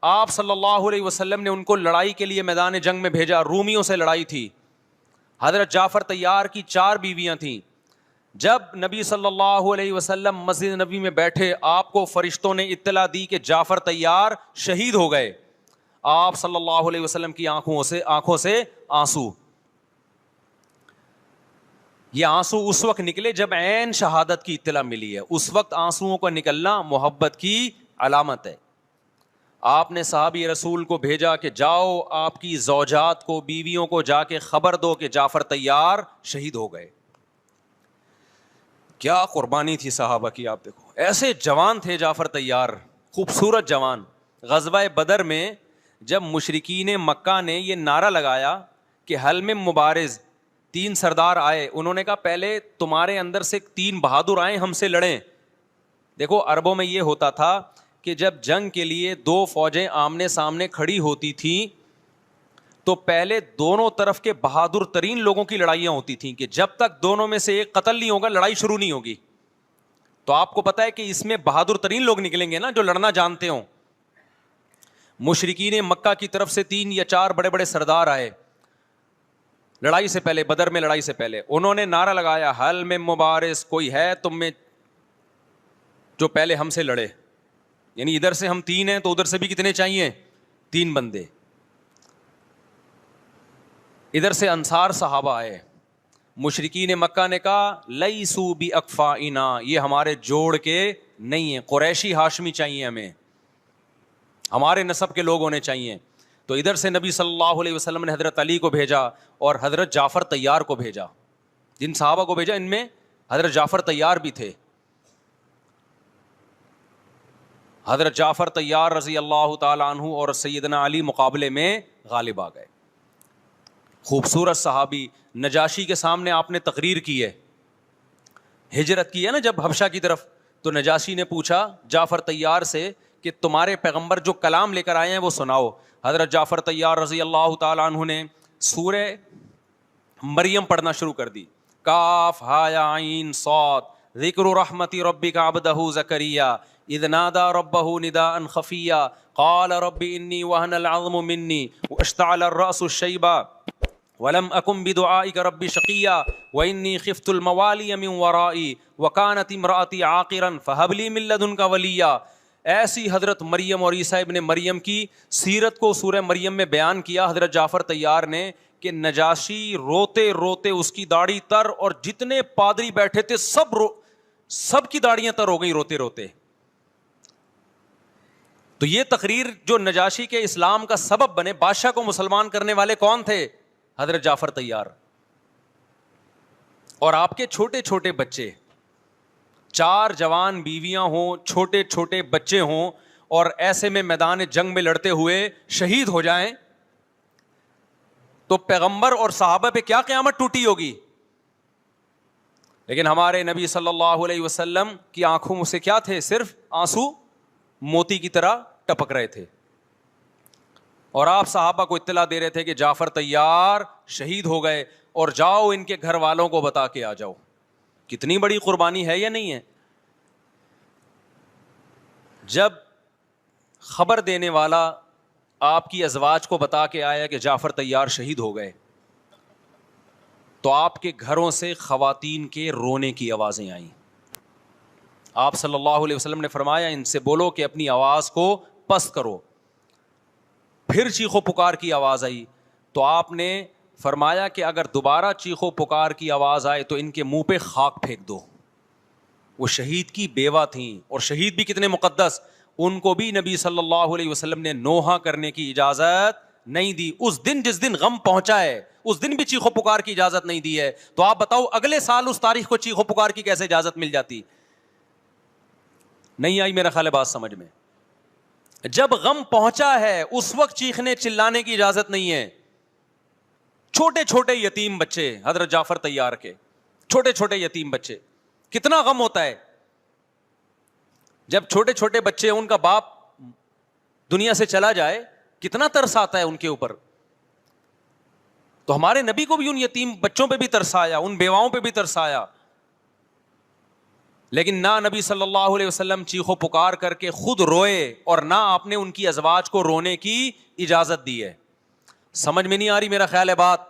آپ صلی اللہ علیہ وسلم نے ان کو لڑائی کے لیے میدان جنگ میں بھیجا، رومیوں سے لڑائی تھی. حضرت جعفر طیار کی 4 بیویاں تھیں. جب نبی صلی اللہ علیہ وسلم مسجد نبی میں بیٹھے، آپ کو فرشتوں نے اطلاع دی کہ جعفر طیار شہید ہو گئے. آپ صلی اللہ علیہ وسلم کی آنکھوں سے آنسو. یہ آنسو اس وقت نکلے جب عین شہادت کی اطلاع ملی ہے. اس وقت آنسوؤں کا نکلنا محبت کی علامت ہے. آپ نے صحابی رسول کو بھیجا کہ جاؤ آپ کی زوجات کو، بیویوں کو جا کے خبر دو کہ جعفر طیار شہید ہو گئے. کیا قربانی تھی صحابہ کی! آپ دیکھو ایسے جوان تھے جعفر طیار، خوبصورت جوان. غزوہ بدر میں جب مشرکین مکہ نے یہ نعرہ لگایا کہ حل میں مبارز، 3 سردار آئے، انہوں نے کہا پہلے تمہارے اندر سے 3 بہادر آئیں ہم سے لڑیں. دیکھو عربوں میں یہ ہوتا تھا کہ جب جنگ کے لیے 2 فوجیں آمنے سامنے کھڑی ہوتی تھیں تو پہلے دونوں طرف کے بہادر ترین لوگوں کی لڑائیاں ہوتی تھیں کہ جب تک دونوں میں سے ایک قتل نہیں ہوگا لڑائی شروع نہیں ہوگی. تو آپ کو پتا ہے کہ اس میں بہادر ترین لوگ نکلیں گے نا جو لڑنا جانتے ہوں. مشرکین مکہ کی طرف سے 3 یا 4 بڑے بڑے سردار آئے. لڑائی سے پہلے, بدر میں لڑائی سے پہلے انہوں نے نعرہ لگایا, حل میں مبارز, کوئی ہے تم میں جو پہلے ہم سے لڑے. یعنی ادھر سے ہم 3 ہیں تو ادھر سے بھی کتنے چاہیے, 3 بندے. ادھر سے انصار صحابہ آئے, مشرکین مکہ نے کہا لیسو بی اکفائنا, یہ ہمارے جوڑ کے نہیں ہیں, قریشی ہاشمی چاہیے ہمیں, ہمارے نسب کے لوگ ہونے چاہیے. تو ادھر سے نبی صلی اللہ علیہ وسلم نے حضرت علی کو بھیجا اور حضرت جعفر طیار کو بھیجا. جن صحابہ کو بھیجا ان میں حضرت جعفر طیار بھی تھے. حضرت جعفر طیار رضی اللہ تعالی عنہ اور سیدنا علی مقابلے میں غالب آ گئے. خوبصورت صحابی, نجاشی کے سامنے آپ نے تقریر کی ہے, ہجرت کی ہے نا جب حبشہ کی طرف, تو نجاشی نے پوچھا جعفر طیار سے کہ تمہارے پیغمبر جو کلام لے کر آئے ہیں وہ سناؤ. حضرت جعفر طیار رضی اللہ تعالیٰ عنہ نے سورہ مریم پڑھنا شروع کر دی. کاف ہا یا عین صاد, ذکر رحمت ربک عبدہ زکریا اذ نادى ربه نداء خفیا قال رب انی وهن العظم منی واشتعل الرأس شیبا ولم اکن بدعائک رب شقیا وانی خفت الموالی من ورائي وكانت امرأتی عاقرا فهب لی من لدنک ولیا. ایسی حضرت مریم اور عیسیٰ ابن مریم کی سیرت کو سورہ مریم میں بیان کیا حضرت جعفر طیار نے کہ نجاشی روتے روتے, اس کی داڑھی تر, اور جتنے پادری بیٹھے تھے سب کی داڑیاں تر ہو گئی روتے روتے. تو یہ تقریر جو نجاشی کے اسلام کا سبب بنے, بادشاہ کو مسلمان کرنے والے کون تھے؟ حضرت جعفر طیار. اور آپ کے چھوٹے چھوٹے بچے, 4 جوان بیویاں ہوں, چھوٹے چھوٹے بچے ہوں, اور ایسے میں میدان جنگ میں لڑتے ہوئے شہید ہو جائیں, تو پیغمبر اور صحابہ پہ کیا قیامت ٹوٹی ہوگی. لیکن ہمارے نبی صلی اللہ علیہ وسلم کی آنکھوں سے کیا تھے, صرف آنسو موتی کی طرح ٹپک رہے تھے. اور آپ صحابہ کو اطلاع دے رہے تھے کہ جعفر طیار شہید ہو گئے, اور جاؤ ان کے گھر والوں کو بتا کے آ جاؤ. کتنی بڑی قربانی ہے یا نہیں ہے؟ جب خبر دینے والا آپ کی ازواج کو بتا کے آیا کہ جعفر طیار شہید ہو گئے, تو آپ کے گھروں سے خواتین کے رونے کی آوازیں آئیں. آپ صلی اللہ علیہ وسلم نے فرمایا ان سے بولو کہ اپنی آواز کو پست کرو. پھر چیخو پکار کی آواز آئی, تو آپ نے فرمایا کہ اگر دوبارہ چیخو پکار کی آواز آئے تو ان کے منہ پہ خاک پھینک دو. وہ شہید کی بیوہ تھیں, اور شہید بھی کتنے مقدس, ان کو بھی نبی صلی اللہ علیہ وسلم نے نوحہ کرنے کی اجازت نہیں دی. اس دن جس دن غم پہنچا ہے اس دن بھی چیخو پکار کی اجازت نہیں دی ہے. تو آپ بتاؤ اگلے سال اس تاریخ کو چیخو پکار کی کیسے اجازت مل جاتی؟ نہیں آئی میرا خیال ہے بات سمجھ میں. جب غم پہنچا ہے اس وقت چیخنے چلانے کی اجازت نہیں ہے. چھوٹے چھوٹے یتیم بچے, حضرت جعفر طیار کے چھوٹے چھوٹے یتیم بچے, کتنا غم ہوتا ہے جب چھوٹے چھوٹے بچے, ان کا باپ دنیا سے چلا جائے, کتنا ترس آتا ہے ان کے اوپر. تو ہمارے نبی کو بھی ان یتیم بچوں پہ بھی ترس آیا, ان بیواؤں پہ بھی ترس آیا. لیکن نہ نبی صلی اللہ علیہ وسلم چیخو پکار کر کے خود روئے, اور نہ آپ نے ان کی ازواج کو رونے کی اجازت دی ہے. سمجھ میں نہیں آ رہی میرا خیال ہے بات.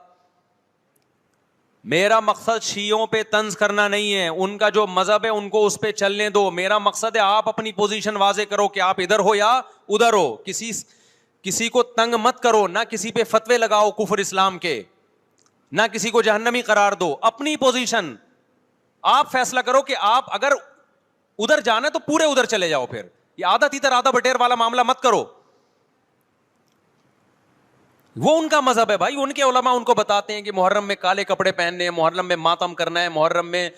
میرا مقصد شیعوں پہ طنز کرنا نہیں ہے, ان کا جو مذہب ہے ان کو اس پہ چلنے دو. میرا مقصد ہے آپ اپنی پوزیشن واضح کرو کہ آپ ادھر ہو یا ادھر ہو. کسی کو تنگ مت کرو, نہ کسی پہ فتوے لگاؤ کفر اسلام کے, نہ کسی کو جہنمی قرار دو. اپنی پوزیشن آپ فیصلہ کرو کہ آپ اگر ادھر جانا ہے تو پورے ادھر چلے جاؤ. پھر یہ آدھا تیتر آدھا بٹیر والا معاملہ مت کرو. وہ ان کا مذہب ہے بھائی, ان کے علماء ان کو بتاتے ہیں کہ محرم میں کالے کپڑے پہننے ہیں, محرم میں ماتم کرنا ہے, محرم میں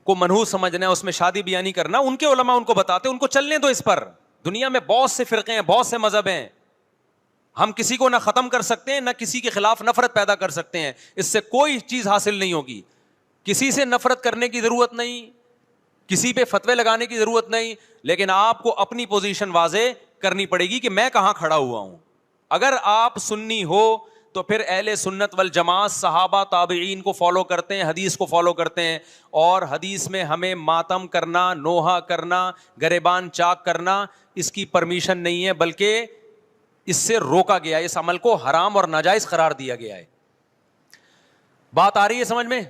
کو منحوس سمجھنا ہے, اس میں شادی بیانی کرنا. ان کے علماء ان کو بتاتے ہیں, ان کو چلنے دو اس پر. دنیا میں بہت سے فرقے ہیں, بہت سے مذہب ہیں, ہم کسی کو نہ ختم کر سکتے ہیں نہ کسی کے خلاف نفرت پیدا کر سکتے ہیں. اس سے کوئی چیز حاصل نہیں ہوگی. کسی سے نفرت کرنے کی ضرورت نہیں, کسی پہ فتوے لگانے کی ضرورت نہیں, لیکن آپ کو اپنی پوزیشن واضح کرنی پڑے گی کہ میں کہاں کھڑا ہوا ہوں. اگر آپ سنی ہو تو پھر اہل سنت والجماعت صحابہ تابعین کو فالو کرتے ہیں, حدیث کو فالو کرتے ہیں, اور حدیث میں ہمیں ماتم کرنا, نوحہ کرنا, گریبان چاک کرنا اس کی پرمیشن نہیں ہے, بلکہ اس سے روکا گیا ہے, اس عمل کو حرام اور ناجائز قرار دیا گیا ہے. بات آ رہی ہے سمجھ میں؟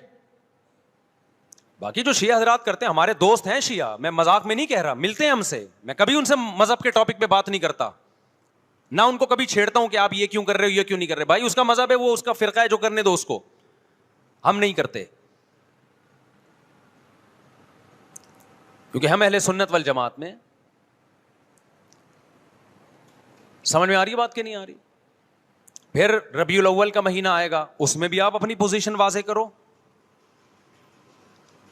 باقی جو شیعہ حضرات کرتے ہیں، ہمارے دوست ہیں شیعہ، میں مذاق میں نہیں کہہ رہا، ملتے ہیں ہم سے، میں کبھی ان سے مذہب کے ٹاپک پہ بات نہیں کرتا، نہ ان کو کبھی چھیڑتا ہوں کہ آپ یہ کیوں کر رہے ہو، یہ کیوں نہیں کر رہے. بھائی اس کا مذہب ہے، وہ اس کا فرقہ ہے، جو کرنے دو اس کو، ہم نہیں کرتے، کیونکہ ہم اہل سنت والجماعت میں. سمجھ میں آ رہی ہے بات کہ نہیں آ رہی؟ پھر ربیع الاول کا مہینہ آئے گا، اس میں بھی آپ اپنی پوزیشن واضح کرو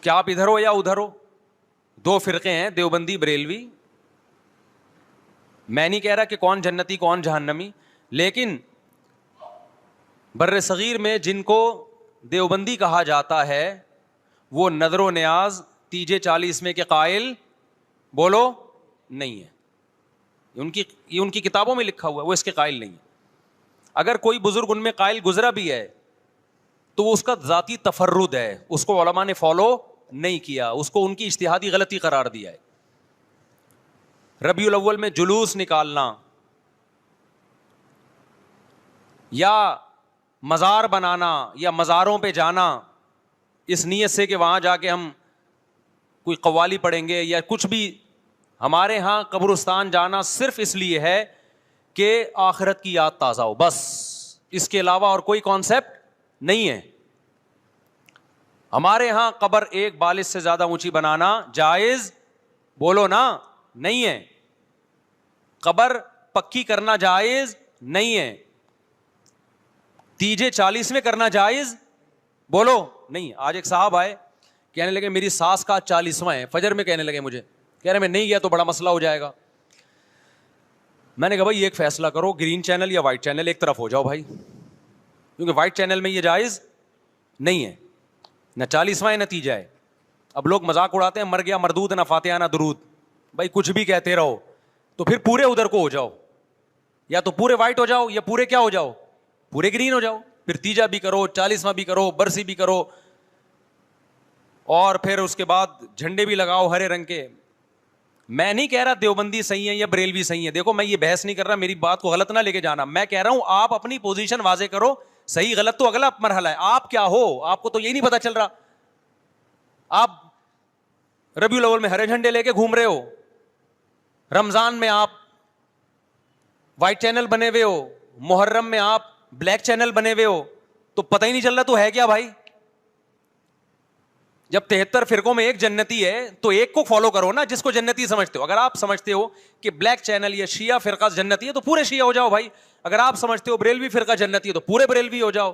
کہ آپ ادھر ہو یا ادھر ہو. دو فرقے ہیں، دیوبندی بریلوی. میں نہیں کہہ رہا کہ کون جنتی کون جہنمی، لیکن بر صغیر میں جن کو دیوبندی کہا جاتا ہے وہ نظر و نیاز تیجے 40 میں کے قائل بولو نہیں ہے. یہ ان کی کتابوں میں لکھا ہوا ہے، وہ اس کے قائل نہیں ہے. اگر کوئی بزرگ ان میں قائل گزرا بھی ہے تو وہ اس کا ذاتی تفرد ہے، اس کو علماء نے فالو نہیں کیا، اس کو ان کی اجتہادی غلطی قرار دیا ہے. ربیع الاول میں جلوس نکالنا یا مزار بنانا یا مزاروں پہ جانا اس نیت سے کہ وہاں جا کے ہم کوئی قوالی پڑھیں گے یا کچھ بھی، ہمارے ہاں قبرستان جانا صرف اس لیے ہے کہ آخرت کی یاد تازہ ہو، بس. اس کے علاوہ اور کوئی کانسیپٹ نہیں ہے. ہمارے ہاں قبر ایک بالش سے زیادہ اونچی بنانا جائز بولو نا نہیں ہے. قبر پکی کرنا جائز نہیں ہے. تیجے 40 میں کرنا جائز بولو نہیں. آج ایک صاحب آئے، کہنے لگے میری ساس کا 40واں ہے، فجر میں کہنے لگے مجھے، کہہ رہے میں نہیں گیا تو بڑا مسئلہ ہو جائے گا. میں نے کہا بھائی ایک فیصلہ کرو، گرین چینل یا وائٹ چینل، ایک طرف ہو جاؤ بھائی، کیونکہ وائٹ چینل میں یہ جائز نہیں ہے، نہ 40واں ہے نہ تیجا ہے. اب لوگ مذاق اڑاتے ہیں مر گیا مردود نہ فاتحہ نہ درود. بھائی کچھ بھی کہتے رہو تو پھر پورے ادھر کو ہو جاؤ، یا تو پورے وائٹ ہو جاؤ یا پورے کیا ہو جاؤ، پورے گرین ہو جاؤ. پھر تیجا بھی کرو، 40واں بھی کرو، برسی بھی کرو، اور پھر اس کے بعد جھنڈے بھی لگاؤ ہرے رنگ کے. میں نہیں کہہ رہا دیوبندی صحیح ہے یا بریلوی صحیح ہے، دیکھو میں یہ بحث نہیں کر رہا، میری بات کو غلط نہ لے کے جانا. میں کہہ رہا ہوں آپ اپنی پوزیشن واضح کرو، صحیح غلط تو اگلا مرحلہ ہے. آپ کیا ہو، آپ کو تو یہ نہیں پتا چل رہا. آپ ربیع الاول میں ہرے جھنڈے لے کے گھوم رہے ہو، رمضان میں آپ وائٹ چینل بنے ہوئے ہو، محرم میں آپ بلیک چینل بنے ہوئے ہو، تو پتہ ہی نہیں چل رہا تو ہے کیا بھائی. جب 73 فرقوں میں ایک جنتی ہے تو ایک کو فالو کرو نا جس کو جنتی سمجھتے ہو. اگر آپ سمجھتے ہو کہ بلیک چینل یا شیعہ فرقہ جنتی ہے تو پورے شیعہ ہو جاؤ بھائی. اگر آپ سمجھتے ہو بریلوی فرقہ جنتی ہے تو پورے بریلوی ہو جاؤ.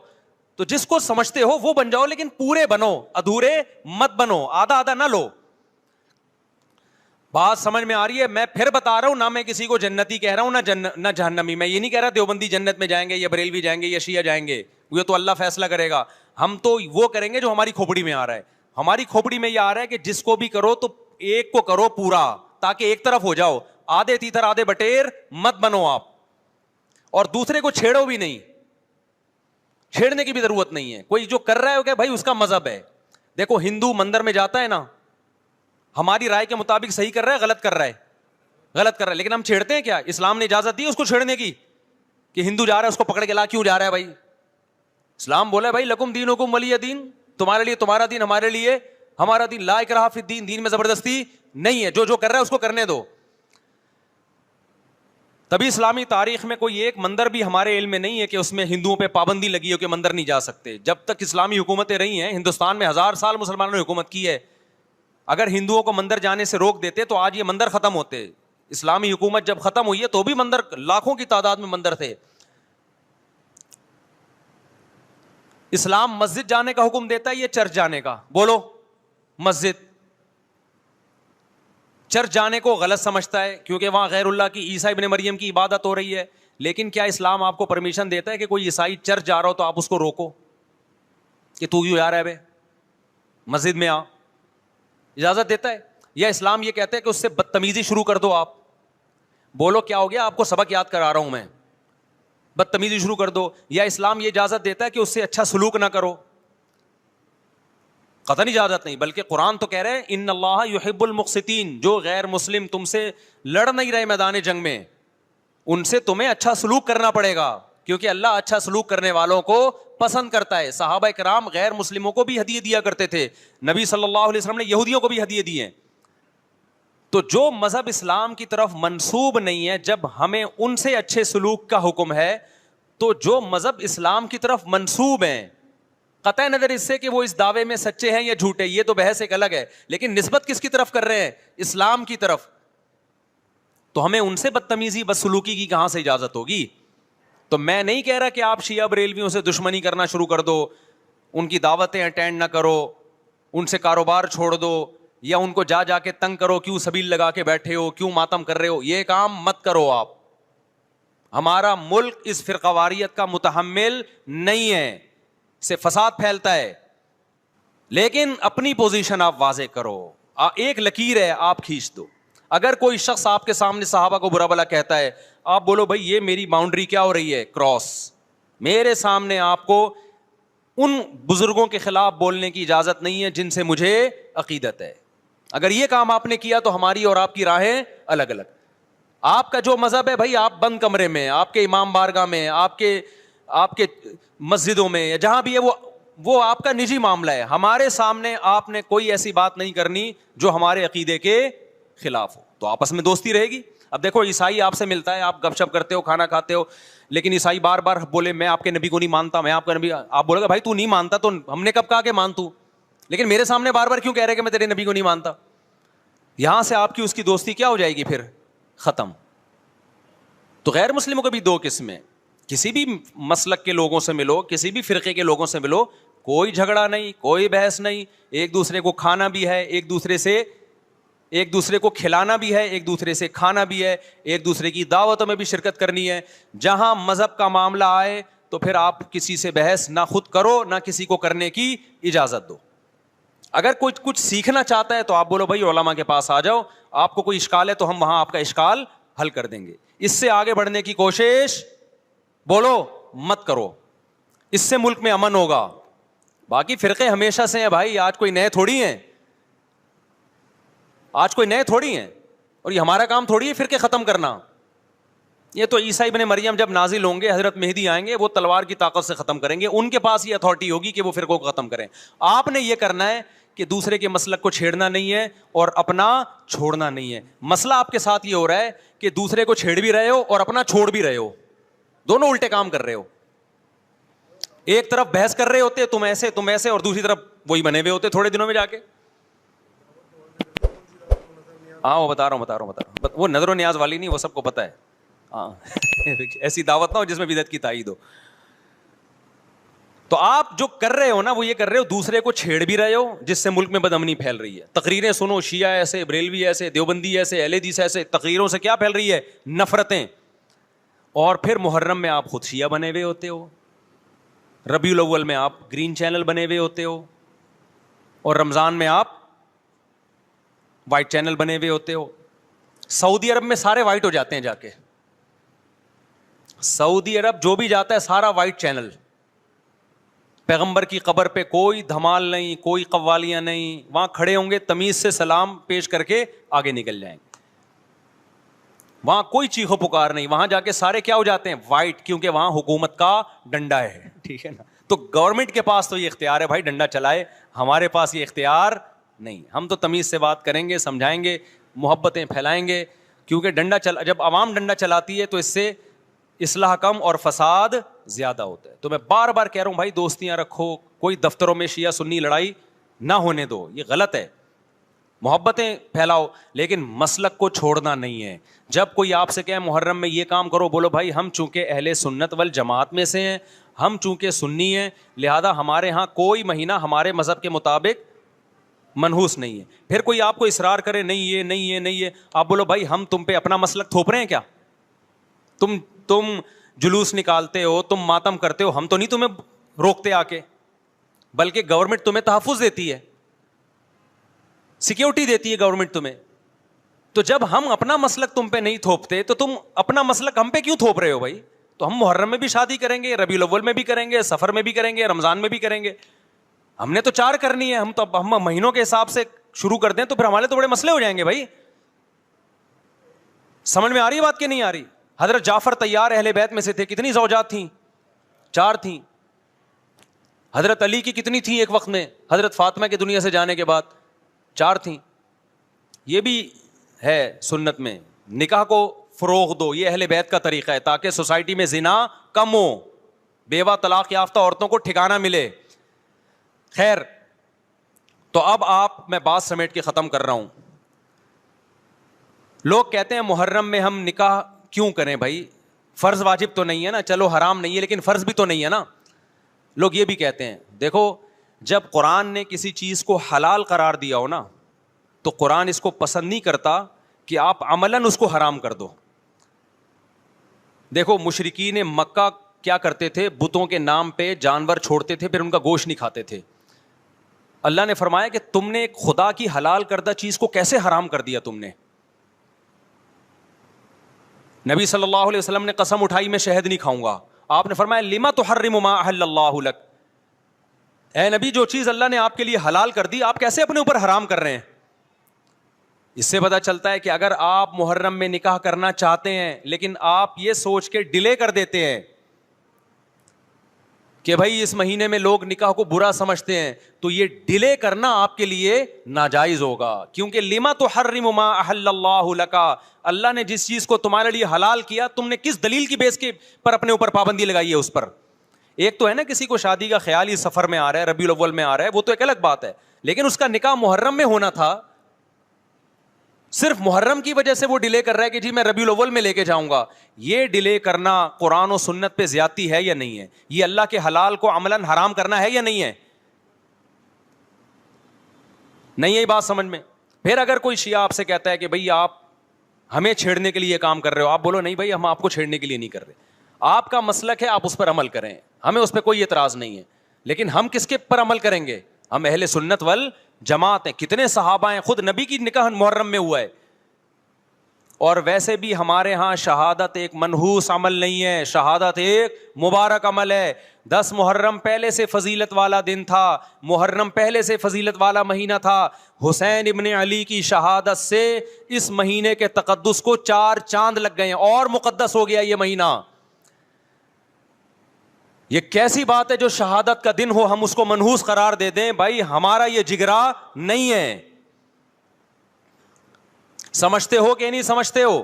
تو جس کو سمجھتے ہو وہ بن جاؤ، لیکن پورے بنو، ادھورے مت بنو، آدھا آدھا نہ لو. بات سمجھ میں آ رہی ہے؟ میں پھر بتا رہا ہوں، نہ میں کسی کو جنتی کہہ رہا ہوں نہ جہنمی. میں یہ نہیں کہہ رہا دیوبندی جنت میں جائیں گے یا بریلوی جائیں گے یا شیعہ جائیں گے، یہ تو اللہ فیصلہ کرے گا. ہم تو وہ کریں گے جو ہماری کھوپڑی میں آ رہا ہے. ہماری کھوپڑی میں یہ آ رہا ہے کہ جس کو بھی کرو تو ایک کو کرو پورا، تاکہ ایک طرف ہو جاؤ. آدھے تیتر آدھے بٹیر مت بنو آپ، اور دوسرے کو چھیڑو بھی نہیں، چھیڑنے کی بھی ضرورت نہیں ہے. کوئی جو کر رہا ہے کہ بھائی اس کا مذہب ہے. دیکھو ہندو مندر میں جاتا ہے نا، ہماری رائے کے مطابق صحیح کر رہا ہے غلط کر رہا ہے، غلط کر رہا ہے، لیکن ہم چھیڑتے ہیں کیا؟ اسلام نے اجازت دی اس کو چھیڑنے کی کہ ہندو جا رہا ہے اس کو پکڑ کے لا کیوں جا رہا ہے بھائی؟ اسلام بولا ہے بھائی لکم دینکم ولی دین، تمہارے لیے تمہارا دین، ہمارے لیے ہمارا دین. لا اکراہ فی الدین، دین میں زبردستی نہیں ہے، جو کر رہا ہے اس کو کرنے دو. تبھی اسلامی تاریخ میں کوئی ایک مندر بھی ہمارے علم میں نہیں ہے کہ اس میں ہندوؤں پہ پابندی لگی ہو کہ مندر نہیں جا سکتے. جب تک اسلامی حکومتیں رہی ہیں، ہندوستان میں 1000 سال مسلمانوں نے حکومت کی ہے. اگر ہندوؤں کو مندر جانے سے روک دیتے تو آج یہ مندر ختم ہوتے. اسلامی حکومت جب ختم ہوئی ہے تو بھی مندر لاکھوں کی تعداد میں مندر تھے. اسلام مسجد جانے کا حکم دیتا ہے یا چرچ جانے کا؟ بولو. مسجد. چرچ جانے کو غلط سمجھتا ہے کیونکہ وہاں غیر اللہ کی، عیسیٰ ابن مریم کی عبادت ہو رہی ہے. لیکن کیا اسلام آپ کو پرمیشن دیتا ہے کہ کوئی عیسائی چرچ جا رہا ہو تو آپ اس کو روکو کہ تو کیوں جا رہا ہے بے، مسجد میں آ؟ اجازت دیتا ہے؟ یا اسلام یہ کہتا ہے کہ اس سے بدتمیزی شروع کر دو آپ؟ بولو کیا ہو گیا؟ آپ کو سبق یاد کرا رہا ہوں میں. بدتمیزی شروع کر دو. یا اسلام یہ اجازت دیتا ہے کہ اس سے اچھا سلوک نہ کرو؟ قطعاً اجازت نہیں، بلکہ قرآن تو کہہ رہے ہیں ان اللہ یحب المقسطین، جو غیر مسلم تم سے لڑ نہیں رہے میدان جنگ میں، ان سے تمہیں اچھا سلوک کرنا پڑے گا. کیونکہ اللہ اچھا سلوک کرنے والوں کو پسند کرتا ہے. صحابہ کرام غیر مسلموں کو بھی ہدیے دیا کرتے تھے, نبی صلی اللہ علیہ وسلم نے یہودیوں کو بھی ہدیے دیے. تو جو مذہب اسلام کی طرف منسوب نہیں ہے, جب ہمیں ان سے اچھے سلوک کا حکم ہے, تو جو مذہب اسلام کی طرف منسوب ہیں, قطع نظر اس سے کہ وہ اس دعوے میں سچے ہیں یا جھوٹے, یہ تو بحث ایک الگ ہے, لیکن نسبت کس کی طرف کر رہے ہیں؟ اسلام کی طرف. تو ہمیں ان سے بدتمیزی بدسلوکی کی کہاں سے اجازت ہوگی؟ تو میں نہیں کہہ رہا کہ آپ شیعہ بریلویوں سے دشمنی کرنا شروع کر دو, ان کی دعوتیں اٹینڈ نہ کرو, ان سے کاروبار چھوڑ دو, یا ان کو جا جا کے تنگ کرو, کیوں سبیل لگا کے بیٹھے ہو, کیوں ماتم کر رہے ہو, یہ کام مت کرو آپ. ہمارا ملک اس فرقواریت کا متحمل نہیں ہے, سے فساد پھیلتا ہے. لیکن اپنی پوزیشن آپ واضح کرو, ایک لکیر ہے آپ کھینچ دو. اگر کوئی شخص آپ کے سامنے صحابہ کو برا بھلا کہتا ہے, آپ بولو بھائی یہ میری باؤنڈری کیا ہو رہی ہے, کراس. میرے سامنے آپ کو ان بزرگوں کے خلاف بولنے کی اجازت نہیں ہے جن سے مجھے عقیدت ہے. اگر یہ کام آپ نے کیا تو ہماری اور آپ کی راہیں الگ الگ. آپ کا جو مذہب ہے بھائی, آپ بند کمرے میں, آپ کے امام بارگاہ میں, آپ کے مسجدوں میں, جہاں بھی ہے وہ آپ کا نجی معاملہ ہے. ہمارے سامنے آپ نے کوئی ایسی بات نہیں کرنی جو ہمارے عقیدے کے خلاف ہو, تو آپس میں دوستی رہے گی. اب دیکھو عیسائی آپ سے ملتا ہے, آپ گپ شپ کرتے ہو, کھانا کھاتے ہو, لیکن عیسائی بار بار بولے میں آپ کے نبی کو نہیں مانتا, میں آپ کا نبی, آپ بولے گا بھائی تو نہیں مانتا تو ہم نے کب کہا کہ مان تو, لیکن میرے سامنے بار بار کیوں کہہ رہے کہ میں تیرے نبی کو نہیں مانتا؟ یہاں سے آپ کی اس کی دوستی کیا ہو جائے گی پھر؟ ختم. تو غیر مسلموں کو بھی دو قسمیں, کسی بھی مسلک کے لوگوں سے ملو, کسی بھی فرقے کے لوگوں سے ملو, کوئی جھگڑا نہیں, کوئی بحث نہیں, ایک دوسرے کو کھانا بھی ہے, ایک دوسرے کو کھلانا بھی ہے, ایک دوسرے سے کھانا بھی ہے, ایک دوسرے کی دعوتوں میں بھی شرکت کرنی ہے. جہاں مذہب کا معاملہ آئے تو پھر آپ کسی سے بحث نہ خود کرو نہ کسی کو کرنے کی اجازت دو. اگر کوئی کچھ سیکھنا چاہتا ہے تو آپ بولو بھائی علماء کے پاس آ جاؤ, آپ کو کوئی اشکال ہے تو ہم وہاں آپ کا اشکال حل کر دیں گے. اس سے آگے بڑھنے کی کوشش بولو مت کرو, اس سے ملک میں امن ہوگا. باقی فرقے ہمیشہ سے ہیں بھائی, آج کوئی نئے تھوڑی ہیں, اور یہ ہمارا کام تھوڑی ہے فرقے ختم کرنا. یہ تو عیسیٰ ابن مریم جب نازل ہوں گے, حضرت مہدی آئیں گے, وہ تلوار کی طاقت سے ختم کریں گے, ان کے پاس یہ اتھارٹی ہوگی کہ وہ فرقوں کو ختم کریں. آپ نے یہ کرنا ہے کہ دوسرے کے مسلک کو چھیڑنا نہیں ہے اور اپنا چھوڑنا نہیں ہے. مسئلہ آپ کے ساتھ یہ ہو رہا ہے کہ دوسرے کو چھیڑ بھی رہے ہو اور اپنا چھوڑ بھی رہے ہو, دونوں الٹے کام کر رہے ہو. ایک طرف بحث کر رہے ہوتے تم ایسے, اور دوسری طرف وہی بنے ہوئے ہوتے تھوڑے دنوں میں جا کے. ہاں وہ بتا رہا ہوں, وہ نظر و نیاز والی نہیں, وہ سب کو پتا ہے. ہاں ایسی دعوت نہ ہو جس میں بدعت کی تائید ہو. تو آپ جو کر رہے ہو نا, وہ یہ کر رہے ہو دوسرے کو چھیڑ بھی رہے ہو, جس سے ملک میں بدامنی پھیل رہی ہے. تقریریں سنو, شیعہ ایسے, بریلوی ایسے, دیوبندی ایسے, اہل حدیث ایسے, تقریروں سے کیا پھیل رہی ہے؟ نفرتیں. اور پھر محرم میں آپ خود شیعہ بنے ہوئے ہوتے ہو, ربیع الاول میں آپ گرین چینل بنے ہوئے ہوتے ہو, اور رمضان میں آپ وائٹ چینل بنے ہوئے ہوتے ہو. سعودی عرب میں سارے وائٹ ہو جاتے ہیں جا کے, سعودی عرب جو بھی جاتا ہے سارا وائٹ چینل. پیغمبر کی قبر پہ کوئی دھمال نہیں, کوئی قوالیاں نہیں, وہاں کھڑے ہوں گے تمیز سے سلام پیش کر کے آگے نکل جائیں گے. وہاں کوئی چیخو پکار نہیں, وہاں جا کے سارے کیا ہو جاتے ہیں؟ وائٹ, کیونکہ وہاں حکومت کا ڈنڈا ہے. ٹھیک ہے نا, تو گورنمنٹ کے پاس تو یہ اختیار ہے بھائی ڈنڈا چلائے, ہمارے پاس یہ اختیار نہیں. ہم تو تمیز سے بات کریں گے, سمجھائیں گے, محبتیں پھیلائیں گے, کیونکہ جب عوام ڈنڈا چلاتی ہے تو اس سے اصلاح کم اور فساد زیادہ ہوتا ہے. تو میں بار بار کہہ رہا ہوں بھائی دوستیاں رکھو, کوئی دفتروں میں شیعہ سنی لڑائی نہ ہونے دو, یہ غلط ہے. محبتیں پھیلاؤ لیکن مسلک کو چھوڑنا نہیں ہے. جب کوئی آپ سے کہے محرم میں یہ کام کرو, بولو بھائی ہم چونکہ اہل سنت والجماعت میں سے ہیں, ہم چونکہ سنی ہیں, لہذا ہمارے ہاں کوئی مہینہ ہمارے مذہب کے مطابق منحوس نہیں ہے. پھر کوئی آپ کو اصرار کرے نہیں یہ, آپ بولو بھائی ہم تم پہ اپنا مسلک تھوپ رہے ہیں کیا؟ تم جلوس نکالتے ہو, تم ماتم کرتے ہو, ہم تو نہیں تمہیں روکتے آ کے, بلکہ گورنمنٹ تمہیں تحفظ دیتی ہے, سیکیورٹی دیتی ہے گورنمنٹ تمہیں. تو جب ہم اپنا مسلک تم پہ نہیں تھوپتے تو تم اپنا مسلک ہم پہ کیوں تھوپ رہے ہو بھائی؟ تو ہم محرم میں بھی شادی کریں گے, ربیع الاول میں بھی کریں گے, سفر میں بھی کریں گے, رمضان میں بھی کریں گے. ہم نے تو 4 کرنی ہے, ہم مہینوں کے حساب سے شروع کر دیں تو پھر ہمارے تو بڑے مسئلے ہو جائیں گے بھائی. سمجھ میں آ رہی ہے بات کہ نہیں آ رہی؟ حضرت جعفر طیار اہل بیت میں سے تھے, کتنی زوجات تھیں؟ 4 تھیں. حضرت علی کی کتنی تھیں ایک وقت میں؟ حضرت فاطمہ کے دنیا سے جانے کے بعد 4 تھیں. یہ بھی ہے سنت میں. نکاح کو فروغ دو, یہ اہل بیت کا طریقہ ہے تاکہ سوسائٹی میں زنا کم ہو, بیوہ طلاق یافتہ عورتوں کو ٹھکانہ ملے. خیر, تو اب میں بات سمیٹ کے ختم کر رہا ہوں. لوگ کہتے ہیں محرم میں ہم نکاح کیوں کریں بھائی, فرض واجب تو نہیں ہے نا, چلو حرام نہیں ہے لیکن فرض بھی تو نہیں ہے نا. لوگ یہ بھی کہتے ہیں, دیکھو جب قرآن نے کسی چیز کو حلال قرار دیا ہو نا, تو قرآن اس کو پسند نہیں کرتا کہ آپ عملاً اس کو حرام کر دو. دیکھو مشرکین مکہ کیا کرتے تھے, بتوں کے نام پہ جانور چھوڑتے تھے, پھر ان کا گوشت نہیں کھاتے تھے. اللہ نے فرمایا کہ تم نے ایک خدا کی حلال کردہ چیز کو کیسے حرام کر دیا تم نے. نبی صلی اللہ علیہ وسلم نے قسم اٹھائی میں شہد نہیں کھاؤں گا. آپ نے فرمایا لما تحرم ما احل اللہ لک, اے نبی جو چیز اللہ نے آپ کے لیے حلال کر دی آپ کیسے اپنے اوپر حرام کر رہے ہیں. اس سے پتہ چلتا ہے کہ اگر آپ محرم میں نکاح کرنا چاہتے ہیں لیکن آپ یہ سوچ کے ڈیلے کر دیتے ہیں کہ بھائی اس مہینے میں لوگ نکاح کو برا سمجھتے ہیں, تو یہ ڈیلے کرنا آپ کے لیے ناجائز ہوگا. کیونکہ لما تحرم ما احل اللہ لک, اللہ نے جس چیز کو تمہارے لیے حلال کیا تم نے کس دلیل کی بیس کے پر اپنے اوپر پابندی لگائی ہے اس پر. ایک تو ہے نا کسی کو شادی کا خیال ہی سفر میں آ رہا ہے, ربیع الاول میں آ رہا ہے, وہ تو ایک الگ بات ہے, لیکن اس کا نکاح محرم میں ہونا تھا, صرف محرم کی وجہ سے وہ ڈیلے کر رہا ہے کہ جی میں ربیع الاول میں لے کے جاؤں گا. یہ ڈیلے کرنا قرآن و سنت پہ زیادتی ہے یا نہیں ہے؟ یہ اللہ کے حلال کو عملاً حرام کرنا ہے یا نہیں ہے؟ نہیں ہے بات سمجھ میں. پھر اگر کوئی شیعہ آپ سے کہتا ہے کہ بھئی آپ ہمیں چھیڑنے کے لیے یہ کام کر رہے ہو, آپ بولو نہیں بھائی ہم آپ کو چھیڑنے کے لیے نہیں کر رہے, آپ کا مسلک ہے, آپ اس پر عمل کریں, ہمیں اس پہ کوئی اعتراض نہیں ہے. لیکن ہم کس کے پر عمل کریں گے؟ ہم اہل سنت والجماعت ہیں. کتنے صحابہ ہیں, خود نبی کی نکاح محرم میں ہوا ہے. اور ویسے بھی ہمارے ہاں شہادت ایک منحوس عمل نہیں ہے, شہادت ایک مبارک عمل ہے. 10 محرم پہلے سے فضیلت والا دن تھا, محرم پہلے سے فضیلت والا مہینہ تھا. حسین ابن علی کی شہادت سے اس مہینے کے تقدس کو 4 چاند لگ گئے ہیں اور مقدس ہو گیا یہ مہینہ. یہ کیسی بات ہے جو شہادت کا دن ہو ہم اس کو منحوس قرار دے دیں؟ بھائی ہمارا یہ جگرا نہیں ہے. سمجھتے ہو کہ نہیں سمجھتے ہو؟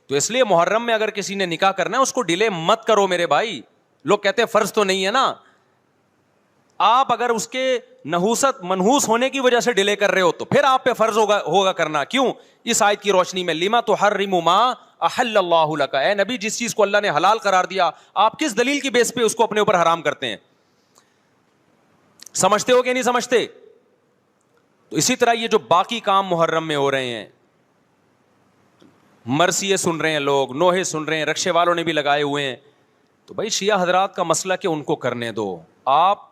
تو اس لیے محرم میں اگر کسی نے نکاح کرنا ہے اس کو ڈیلے مت کرو میرے بھائی. لوگ کہتے ہیں فرض تو نہیں ہے نا, آپ اگر اس کے نحوست منحوس ہونے کی وجہ سے ڈیلے کر رہے ہو تو پھر آپ پہ فرض ہوگا کرنا. کیوں؟ اس آیت کی روشنی میں لما تحرم ما احل اللہ لک, اے نبی جس چیز کو اللہ نے حلال قرار دیا آپ کس دلیل کی بیس پہ اس کو اپنے اوپر حرام کرتے ہیں؟ سمجھتے ہو کہ نہیں سمجھتے؟ تو اسی طرح یہ جو باقی کام محرم میں ہو رہے ہیں, مرثیے سن رہے ہیں لوگ, نوحے سن رہے ہیں, رکشے والوں نے بھی لگائے ہوئے ہیں, تو بھائی شیعہ حضرات کا مسئلہ کہ ان کو کرنے دو, آپ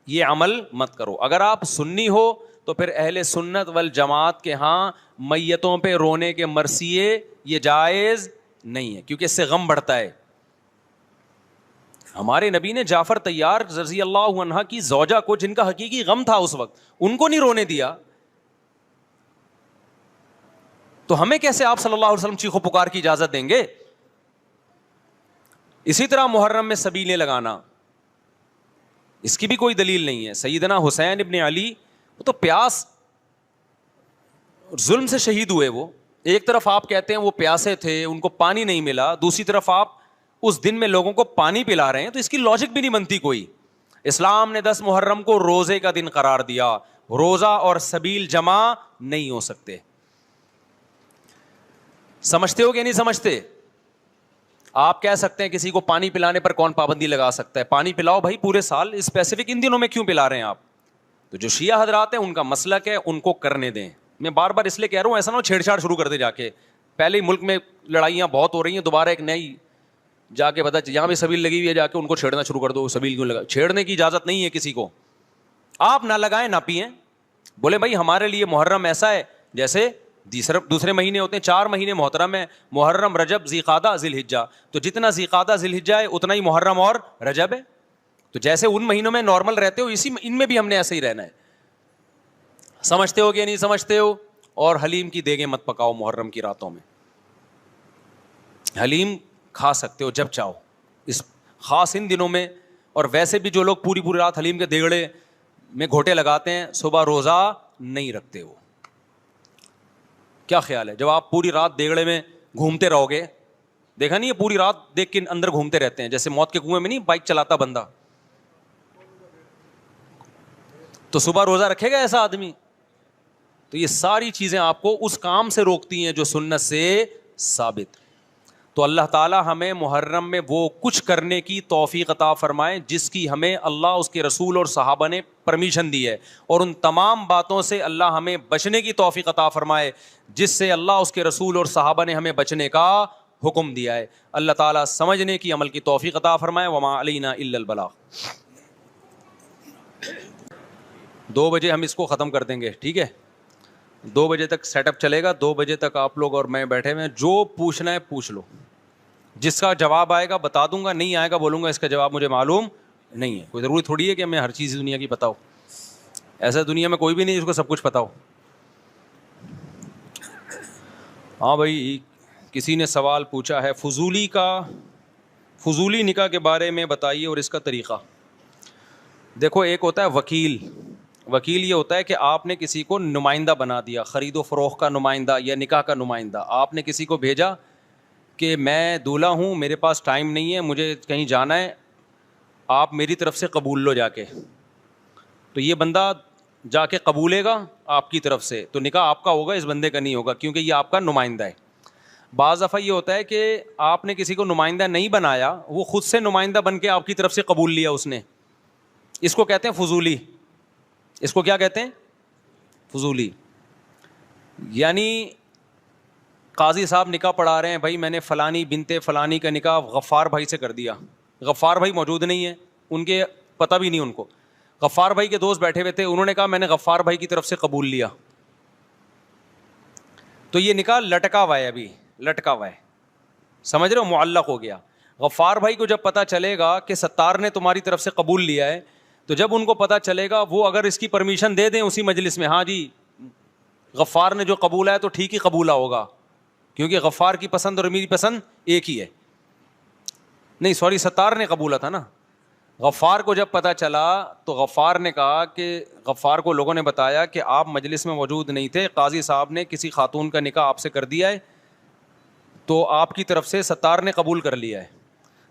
یہ عمل مت کرو. اگر آپ سنی ہو تو پھر اہل سنت والجماعت کے ہاں میتوں پہ رونے کے مرثیے یہ جائز نہیں ہے, کیونکہ اس سے غم بڑھتا ہے. ہمارے نبی نے جعفر طیار رضی اللہ عنہ کی زوجہ کو, جن کا حقیقی غم تھا اس وقت, ان کو نہیں رونے دیا, تو ہمیں کیسے آپ صلی اللہ علیہ وسلم چیخو پکار کی اجازت دیں گے؟ اسی طرح محرم میں سبیلیں لگانا, اس کی بھی کوئی دلیل نہیں ہے. سیدنا حسین ابن علی وہ تو پیاس ظلم سے شہید ہوئے. وہ ایک طرف آپ کہتے ہیں وہ پیاسے تھے, ان کو پانی نہیں ملا, دوسری طرف آپ اس دن میں لوگوں کو پانی پلا رہے ہیں, تو اس کی لاجک بھی نہیں بنتی کوئی. اسلام نے 10 محرم کو روزے کا دن قرار دیا, روزہ اور سبیل جمع نہیں ہو سکتے. سمجھتے ہو کہ نہیں سمجھتے؟ آپ کہہ سکتے ہیں کسی کو پانی پلانے پر کون پابندی لگا سکتا ہے؟ پانی پلاؤ بھائی پورے سال, اسپیسیفک ان دنوں میں کیوں پلا رہے ہیں آپ؟ تو جو شیعہ حضرات ہیں ان کا مسلک ہے, ان کو کرنے دیں. میں بار بار اس لیے کہہ رہا ہوں ایسا نہ ہو چھیڑ چھاڑ شروع کر دے جا کے. پہلے ہی ملک میں لڑائیاں بہت ہو رہی ہیں, دوبارہ ایک نئی جا کے پتا یہاں بھی سبیل لگی ہوئی ہے, جا کے ان کو چھیڑنا شروع کر دو. سبیل کیوں لگا؟ چھیڑنے کی اجازت نہیں ہے کسی کو. آپ نہ لگائیں نہ پئیں, بولے بھائی ہمارے لیے محرم ایسا ہے جیسے دوسرے مہینے ہوتے ہیں. 4 مہینے محترم ہے, محرم, رجب, ذیقعدہ, ذی الحجہ. تو جتنا ذیقعدہ ذی الحجہ ہے اتنا ہی محرم اور رجب ہے. تو جیسے ان مہینوں میں نارمل رہتے ہو اسی ان میں بھی ہم نے ایسے ہی رہنا ہے. سمجھتے ہو کہ نہیں سمجھتے ہو؟ اور حلیم کی دیگیں مت پکاؤ محرم کی راتوں میں. حلیم کھا سکتے ہو جب چاہو, اس خاص ان دنوں میں. اور ویسے بھی جو لوگ پوری پوری رات حلیم کے دیگڑے میں گھوٹے لگاتے ہیں, صبح روزہ نہیں رکھتے. وہ کیا خیال ہے جب آپ پوری رات دیگڑے میں گھومتے رہو گے, دیکھا نہیں ہے پوری رات دیکھ کے اندر گھومتے رہتے ہیں, جیسے موت کے کنویں میں نہیں بائک چلاتا بندہ, تو صبح روزہ رکھے گا ایسا آدمی؟ تو یہ ساری چیزیں آپ کو اس کام سے روکتی ہیں جو سنت سے ثابت. تو اللہ تعالیٰ ہمیں محرم میں وہ کچھ کرنے کی توفیق عطا فرمائے جس کی ہمیں اللہ, اس کے رسول اور صحابہ نے پرمیشن دی ہے, اور ان تمام باتوں سے اللہ ہمیں بچنے کی توفیق عطا فرمائے جس سے اللہ, اس کے رسول اور صحابہ نے ہمیں بچنے کا حکم دیا ہے. اللہ تعالیٰ سمجھنے کی, عمل کی توفیق عطا فرمائے. وما علینا الا البلاغ. 2 بجے ہم اس کو ختم کر دیں گے, ٹھیک ہے؟ 2 بجے تک سیٹ اپ چلے گا. 2 بجے تک آپ لوگ اور میں بیٹھے ہوئے ہیں, جو پوچھنا ہے پوچھ لو. جس کا جواب آئے گا بتا دوں گا, نہیں آئے گا بولوں گا اس کا جواب مجھے معلوم نہیں ہے. کوئی ضروری تھوڑی ہے کہ ہمیں ہر چیز دنیا کی پتہ ہو. ایسا دنیا میں کوئی بھی نہیں جس کو سب کچھ پتہ ہو. ہاں بھائی, کسی نے سوال پوچھا ہے فضولی نکاح کے بارے میں بتائیے اور اس کا طریقہ. دیکھو, ایک ہوتا ہے وکیل یہ ہوتا ہے کہ آپ نے کسی کو نمائندہ بنا دیا, خرید و فروخت کا نمائندہ یا نکاح کا نمائندہ. آپ نے کسی کو بھیجا کہ میں دولہا ہوں, میرے پاس ٹائم نہیں ہے, مجھے کہیں جانا ہے, آپ میری طرف سے قبول لو جا کے. تو یہ بندہ جا کے قبولے گا آپ کی طرف سے, تو نکاح آپ کا ہوگا, اس بندے کا نہیں ہوگا, کیونکہ یہ آپ کا نمائندہ ہے. بعض دفعہ یہ ہوتا ہے کہ آپ نے کسی کو نمائندہ نہیں بنایا, وہ خود سے نمائندہ بن کے آپ کی طرف سے قبول لیا اس نے. اس کو کہتے ہیں فضولی. اس کو کیا کہتے ہیں؟ فضولی. یعنی قاضی صاحب نکاح پڑھا رہے ہیں, بھائی میں نے فلانی بنت فلانی کا نکاح غفار بھائی سے کر دیا. غفار بھائی موجود نہیں ہے, ان کے پتہ بھی نہیں ان کو. غفار بھائی کے دوست بیٹھے ہوئے تھے, انہوں نے کہا میں نے غفار بھائی کی طرف سے قبول لیا. تو یہ نکاح لٹکا ہوا ہے, ابھی لٹکا ہوا ہے, سمجھ رہے ہو, معلق ہو گیا. غفار بھائی کو جب پتہ چلے گا کہ ستار نے تمہاری طرف سے قبول لیا ہے, تو جب ان کو پتہ چلے گا, وہ اگر اس کی پرمیشن دے دیں اسی مجلس میں, ہاں جی غفار نے جو قبولا ہے تو ٹھیک ہی قبولا ہوگا, کیونکہ غفار کی پسند اور میری پسند ایک ہی ہے. نہیں سوری, ستار نے قبولا تھا نا. غفار کو جب پتہ چلا تو غفار نے کہا کہ غفار کو لوگوں نے بتایا کہ آپ مجلس میں موجود نہیں تھے, قاضی صاحب نے کسی خاتون کا نکاح آپ سے کر دیا ہے, تو آپ کی طرف سے ستار نے قبول کر لیا ہے.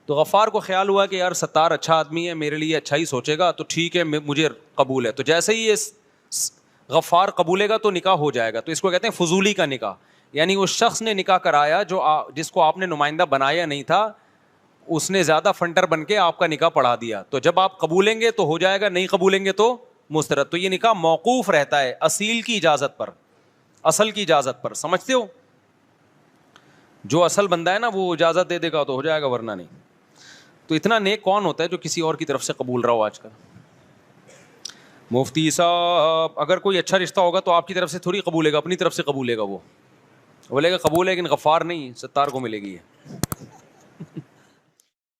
تو غفار کو خیال ہوا کہ یار ستار اچھا آدمی ہے, میرے لیے اچھا ہی سوچے گا, تو ٹھیک ہے مجھے قبول ہے. تو جیسے ہی یہ غفار قبولے گا تو نکاح ہو جائے گا. تو اس کو کہتے ہیں فضولی کا نکاح. یعنی اس شخص نے نکاح کرایا جس کو آپ نے نمائندہ بنایا نہیں تھا, اس نے زیادہ فنڈر بن کے آپ کا نکاح پڑھا دیا. تو جب آپ قبولیں گے تو ہو جائے گا, نہیں قبولیں گے تو مسترد. تو یہ نکاح موقوف رہتا ہے اصیل کی اجازت پر, اصل کی اجازت پر. سمجھتے ہو, جو اصل بندہ ہے نا وہ اجازت دے دے گا تو ہو جائے گا, ورنہ نہیں. تو اتنا نیک کون ہوتا ہے جو کسی اور کی طرف سے قبول رہا ہو آج کل. مفتی صاحب, اگر کوئی اچھا رشتہ ہوگا تو آپ کی طرف سے تھوڑی قبولے گا, اپنی طرف سے قبولے گا. وہ بولے گا قبول ہے لیکن غفار نہیں, ستار کو ملے گی.